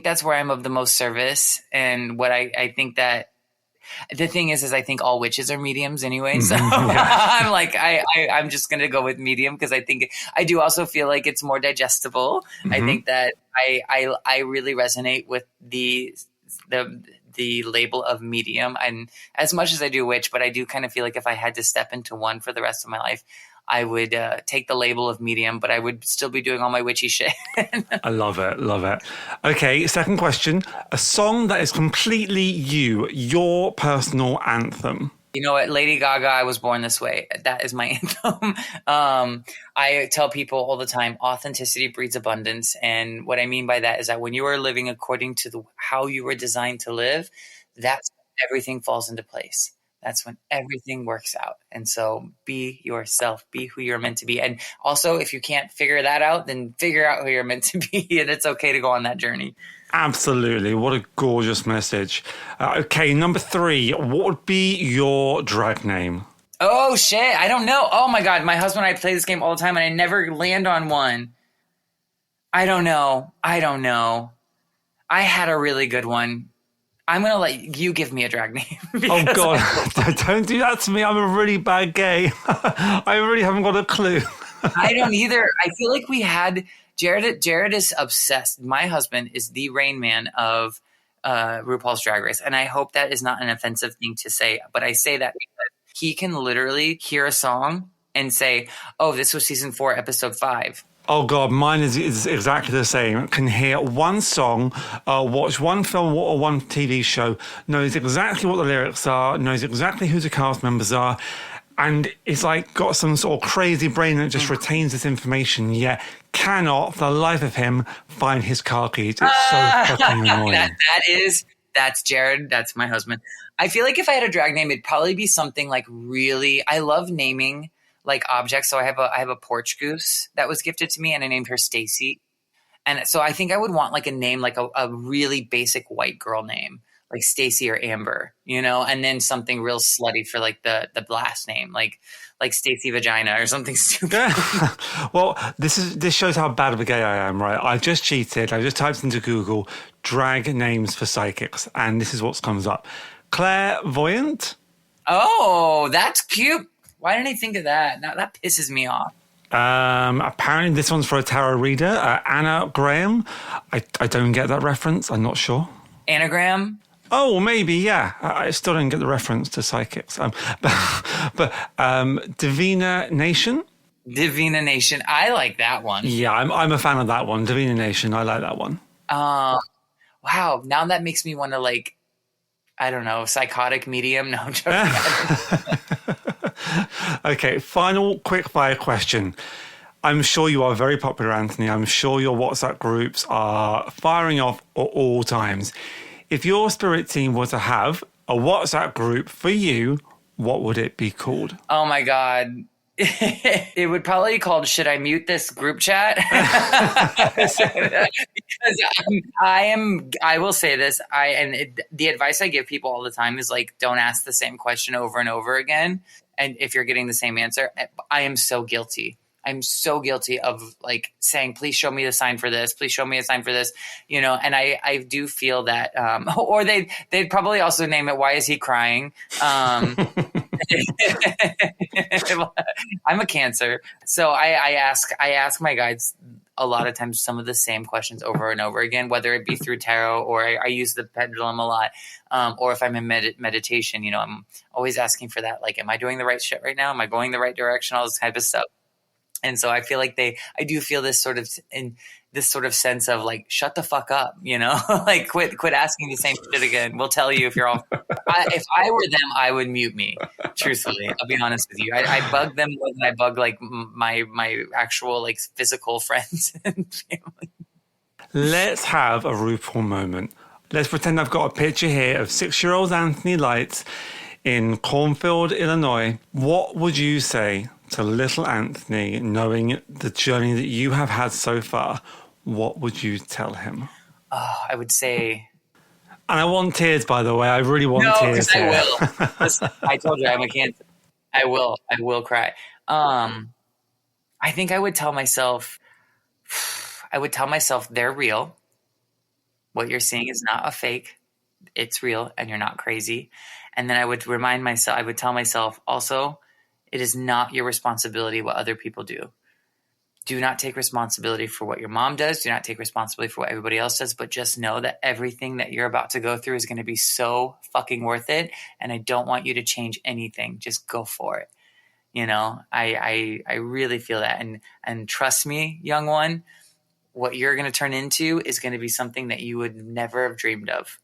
that's where I'm of the most service. And what I think that the thing is I think all witches are mediums anyway. So I'm like, I'm just going to go with medium because I think I do also feel like it's more digestible. Mm-hmm. I think that I really resonate with the label of medium, and as much as I do witch, but I do kind of feel like if I had to step into one for the rest of my life, I would take the label of medium, but I would still be doing all my witchy shit. I love it. Love it. Okay, second question. A song that is completely your personal anthem. You know what? Lady Gaga, I Was Born This Way. That is my anthem. I tell people all the time, authenticity breeds abundance. And what I mean by that is that when you are living according to how you were designed to live, that's when everything falls into place. That's when everything works out. And so be yourself, be who you're meant to be. And also, if you can't figure that out, then figure out who you're meant to be. And it's okay to go on that journey. Absolutely. What a gorgeous message. Okay, number 3. What would be your drag name? Oh, shit. I don't know. Oh, my God. My husband and I play this game all the time, and I never land on one. I don't know. I had a really good one. I'm going to let you give me a drag name. Oh, God. Don't do that to me. I'm a really bad gay. I really haven't got a clue. I don't either. I feel like we had... Jared is obsessed. My husband is the Rain Man of RuPaul's Drag Race. And I hope that is not an offensive thing to say. But I say that because he can literally hear a song and say, oh, this was season 4, episode 5. Oh, God, mine is exactly the same. Can hear one song, watch one film or one TV show, knows exactly what the lyrics are, knows exactly who the cast members are, and it's like got some sort of crazy brain that just retains this information, yet cannot, for the life of him, find his car keys. It's so fucking annoying. That's Jared. That's my husband. I feel like if I had a drag name, it'd probably be something like really... I love naming like objects. So I have a porch goose that was gifted to me, and I named her Stacy. And so I think I would want like a name, like a really basic white girl name, like Stacy or Amber, and then something real slutty for like the last name, like Stacy Vagina or something stupid. Well, this shows how bad of a gay I am, right? I've just cheated. I just typed into Google drag names for psychics, and this is what comes up. Clairvoyant. Oh, that's cute. Why didn't I think of that? Now that pisses me off. Apparently this one's for a tarot reader. Anna Graham. I don't get that reference. I'm not sure. Anagram? Oh, maybe, yeah. I still don't get the reference to psychics. But Divina Nation? Divina Nation. I like that one. Yeah, I'm a fan of that one. Divina Nation. I like that one. Wow. Now that makes me want to, like, I don't know, psychotic medium? No, I'm joking. Okay, final quick fire question. I'm sure you are very popular, Anthony. I'm sure your WhatsApp groups are firing off at all times. If your spirit team were to have a WhatsApp group for you, what would it be called? Oh my God. It would probably be called "Should I Mute This Group Chat?" Because I will say this, the advice I give people all the time is like, don't ask the same question over and over again. And if you're getting the same answer, I am so guilty. I'm so guilty of like saying, please show me the sign for this. Please show me a sign for this, and I do feel that, or they'd probably also name it, "Why is he crying?" I'm a Cancer. So I ask my guides a lot of times some of the same questions over and over again, whether it be through tarot or I use the pendulum a lot. Or if I'm in meditation, I'm always asking for that. Like, am I doing the right shit right now? Am I going the right direction? All this type of stuff. And so I feel like I do feel this sort of sense of like, shut the fuck up, like quit asking the same shit again. We'll tell you if you're off. If I were them, I would mute me. Truthfully, I'll be honest with you. I bug them more than I bug like my actual like physical friends and family. Let's have a RuPaul moment. Let's pretend I've got a picture here of 6-year-old Anthony Lightz in Cornfield, Illinois. What would you say to little Anthony, knowing the journey that you have had so far? What would you tell him? I would say... And I want tears, by the way. I really want tears. No, because I will. Listen, I told you I'm a Cancer. I will cry. I think I would tell myself they're real. What you're seeing is not a fake. It's real and you're not crazy. And then I would tell myself also, it is not your responsibility what other people do. Do not take responsibility for what your mom does. Do not take responsibility for what everybody else does, but just know that everything that you're about to go through is going to be so fucking worth it. And I don't want you to change anything. Just go for it. I really feel that. And trust me, young one, what you're going to turn into is going to be something that you would never have dreamed of.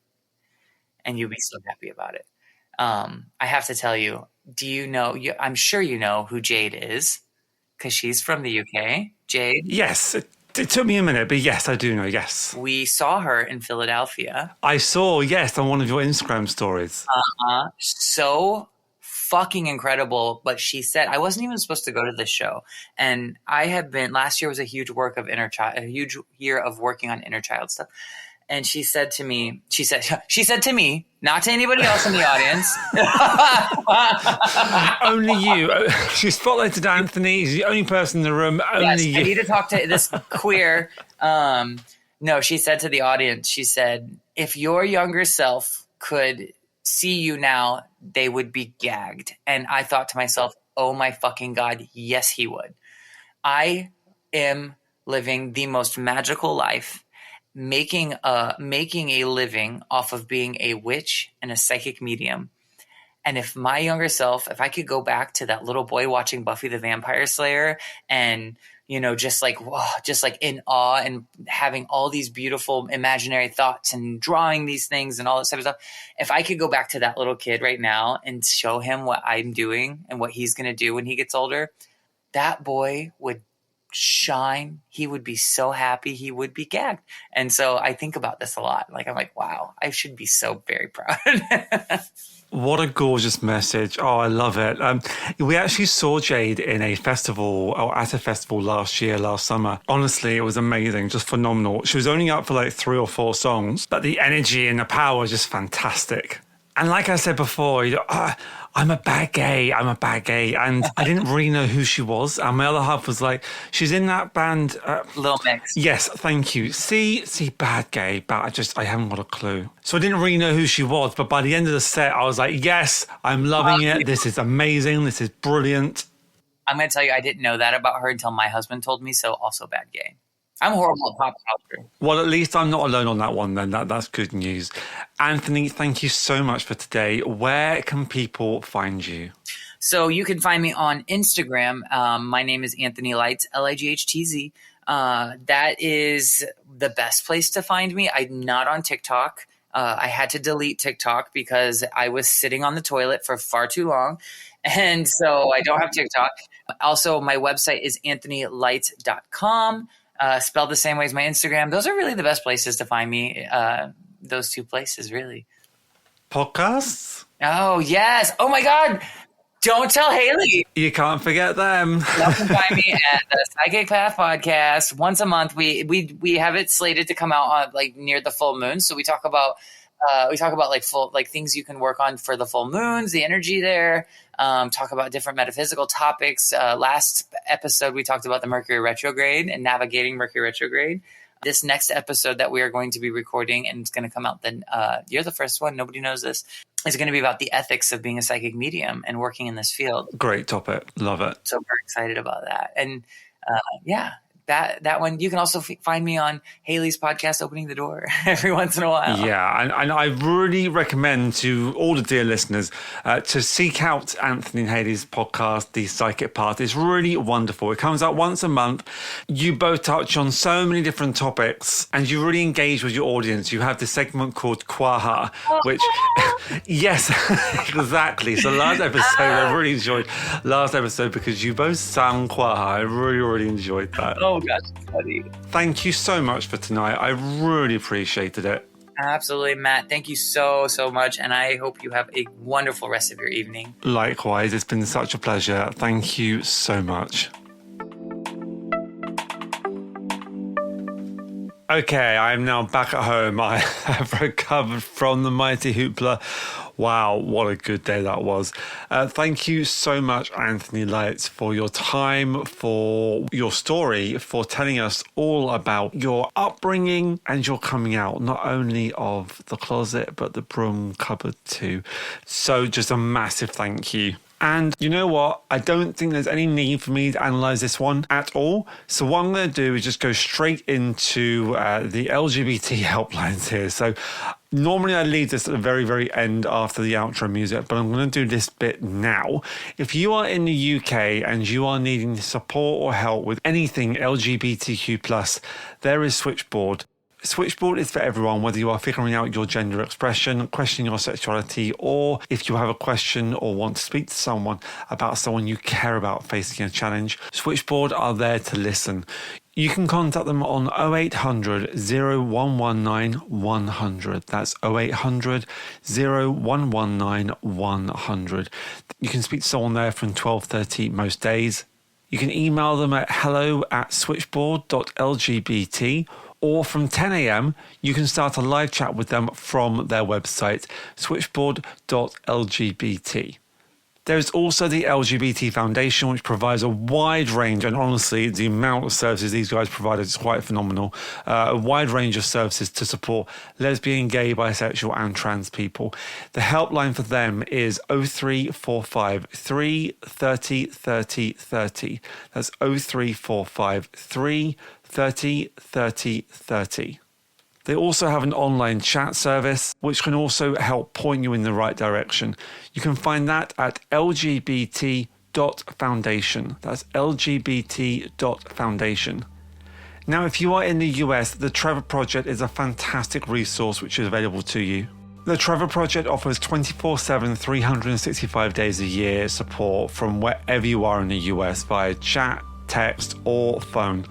And you'll be so happy about it. I have to tell you, do you know, I'm sure you know who Jade is because she's from the UK. Jade? Yes. It took me a minute, but yes, I do know, yes. We saw her in Philadelphia. I saw, yes, on one of your Instagram stories. So fucking incredible. But she said, I wasn't even supposed to go to this show. And last year was a huge year of working on inner child stuff. And she said to me, not to anybody else in the audience. Only you. She spotlighted Anthony. He's the only person in the room. Only you. I need to talk to this queer. No, she said to the audience, she said, if your younger self could see you now, they would be gagged. And I thought to myself, oh my fucking God, yes, he would. I am living the most magical life. Making a living off of being a witch and a psychic medium. And if my younger self, if I could go back to that little boy watching Buffy the Vampire Slayer and, just like in awe and having all these beautiful imaginary thoughts and drawing these things and all this type of stuff. If I could go back to that little kid right now and show him what I'm doing and what he's going to do when he gets older, that boy would shine. He would be so happy. He would be gagged. And so I think about this a lot. Like, I'm like, wow, I should be so very proud. What a gorgeous message. Oh, I love it. We actually saw Jade in a festival, or at a festival last summer. Honestly, it was amazing, just phenomenal. She was only up for like 3 or 4 songs, but the energy and the power was just fantastic. And like I said before, I'm a bad gay. And I didn't really know who she was. And my other half was like, she's in that band. Little Mix. Yes, thank you. See, bad gay, but I haven't got a clue. So I didn't really know who she was. But by the end of the set, I was like, yes, I'm loving it. This is amazing. This is brilliant. I'm going to tell you, I didn't know that about her until my husband told me. So also bad gay. I'm horrible at pop culture. Well, at least I'm not alone on that one then. That's good news. Anthony, thank you so much for today. Where can people find you? So you can find me on Instagram. My name is Anthony Lightz, Lightz. That is the best place to find me. I'm not on TikTok. I had to delete TikTok because I was sitting on the toilet for far too long. And so I don't have TikTok. Also, my website is anthonylightz.com. Spelled the same way as my Instagram. Those are really the best places to find me. Those 2 places, really. Podcasts? Oh, yes. Oh, my God. Don't tell Haley. You can't forget them. You can find me at the Psychic Path Podcast. Once a month, we have it slated to come out on, like, near the full moon. So we talk about like things you can work on for the full moons, the energy there. Talk about different metaphysical topics. Last episode, we talked about the Mercury retrograde and navigating Mercury retrograde. This next episode that we are going to be recording, and it's going to come out then, you're the first one, nobody knows this, is going to be about the ethics of being a psychic medium and working in this field. Great topic. Love it. So very excited about that. And that one, you can also find me on Haley's podcast, Opening the Door, every once in a while. Yeah, and I really recommend to all the dear listeners to seek out Anthony and Haley's podcast, The Psychic Path. It's really wonderful. It comes out once a month. You both touch on so many different topics, and you really engage with your audience. You have this segment called Quaha, which, yes, exactly. So last episode, I really enjoyed last episode because you both sang Quaha. I really, really enjoyed that. Oh, gosh, buddy. Thank you so much for tonight. I really appreciated it. Absolutely, Matt. Thank you so much. And I hope you have a wonderful rest of your evening. Likewise. It's been such a pleasure. Thank you so much. Okay, I'm now back at home. I have recovered from the mighty hoopla. Wow, what a good day that was. Thank you so much, Anthony Lightz, for your time, for your story, for telling us all about your upbringing and your coming out, not only of the closet, but the broom cupboard too. So just a massive thank you. And you know what? I don't think there's any need for me to analyze this one at all. So what I'm going to do is just go straight into the LGBT helplines here. So normally I leave this at the very, very end after the outro music, but I'm going to do this bit now. If you are in the UK and you are needing support or help with anything LGBTQ+, there is Switchboard. Switchboard is for everyone, whether you are figuring out your gender expression, questioning your sexuality, or if you have a question or want to speak to someone about someone you care about facing a challenge. Switchboard are there to listen. You can contact them on 0800 0119 100. That's 0800 0119 100. You can speak to someone there from 12:30 most days. You can email them at hello@switchboard.lgbt. Or from 10 a.m, you can start a live chat with them from their website, switchboard.lgbt. There is also the LGBT Foundation, which provides a wide range, and honestly, the amount of services these guys provide is quite phenomenal. A wide range of services to support lesbian, gay, bisexual, and trans people. The helpline for them is 0345 330 30 30. That's 0345 330 30 30. They also have an online chat service, which can also help point you in the right direction. You can find that at lgbt.foundation. That's lgbt.foundation. Now, if you are in the US, the Trevor Project is a fantastic resource which is available to you. The Trevor Project offers 24/7, 365 days a year support from wherever you are in the US via chat, text, or phone.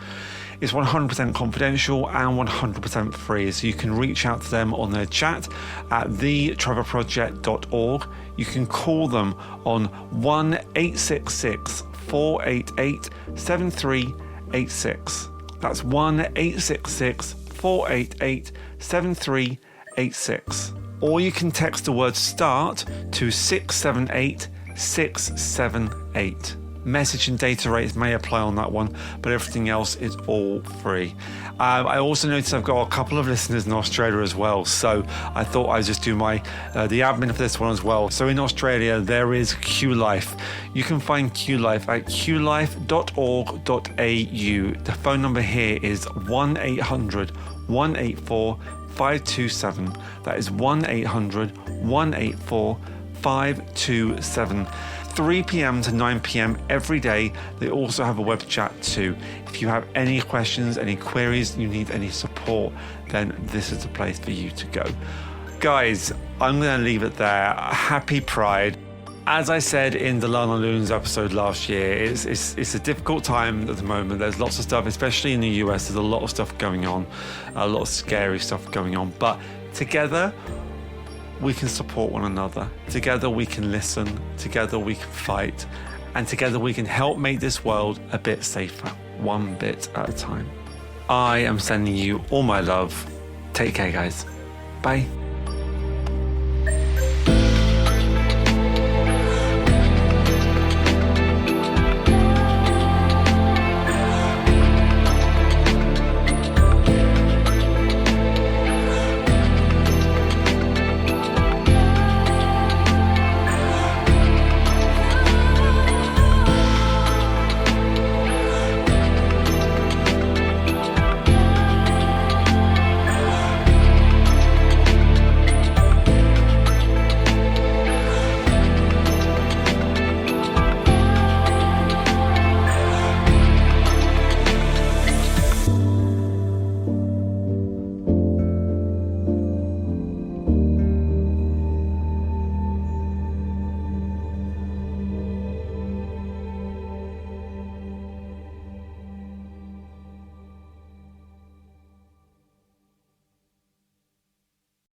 It's 100% confidential and 100% free, so you can reach out to them on their chat at thetrevorproject.org. You can call them on 1-866-488-7386. That's 1-866-488-7386. Or you can text the word START to 678-678. Message and data rates may apply on that one, but everything else is all free. I also noticed I've got a couple of listeners in Australia as well, so I thought I'd just do the admin for this one as well. So in Australia, there is Q Life. You can find Q Life at qlife.org.au. The phone number here is 1-800-184-527. That is 1-800-184-527. 3 p.m. to 9 p.m. every day. They also have a web chat too. If you have any questions, any queries, you need any support, then this is the place for you to go. Guys, I'm going to leave it there. Happy Pride. As I said in the Lana Loons episode last year, it's a difficult time at the moment. There's lots of stuff, especially in the US. There's a lot of stuff going on, a lot of scary stuff going on. But together, we can support one another. Together we can listen. Together we can fight. And together we can help make this world a bit safer, one bit at a time. I am sending you all my love. Take care, guys. Bye.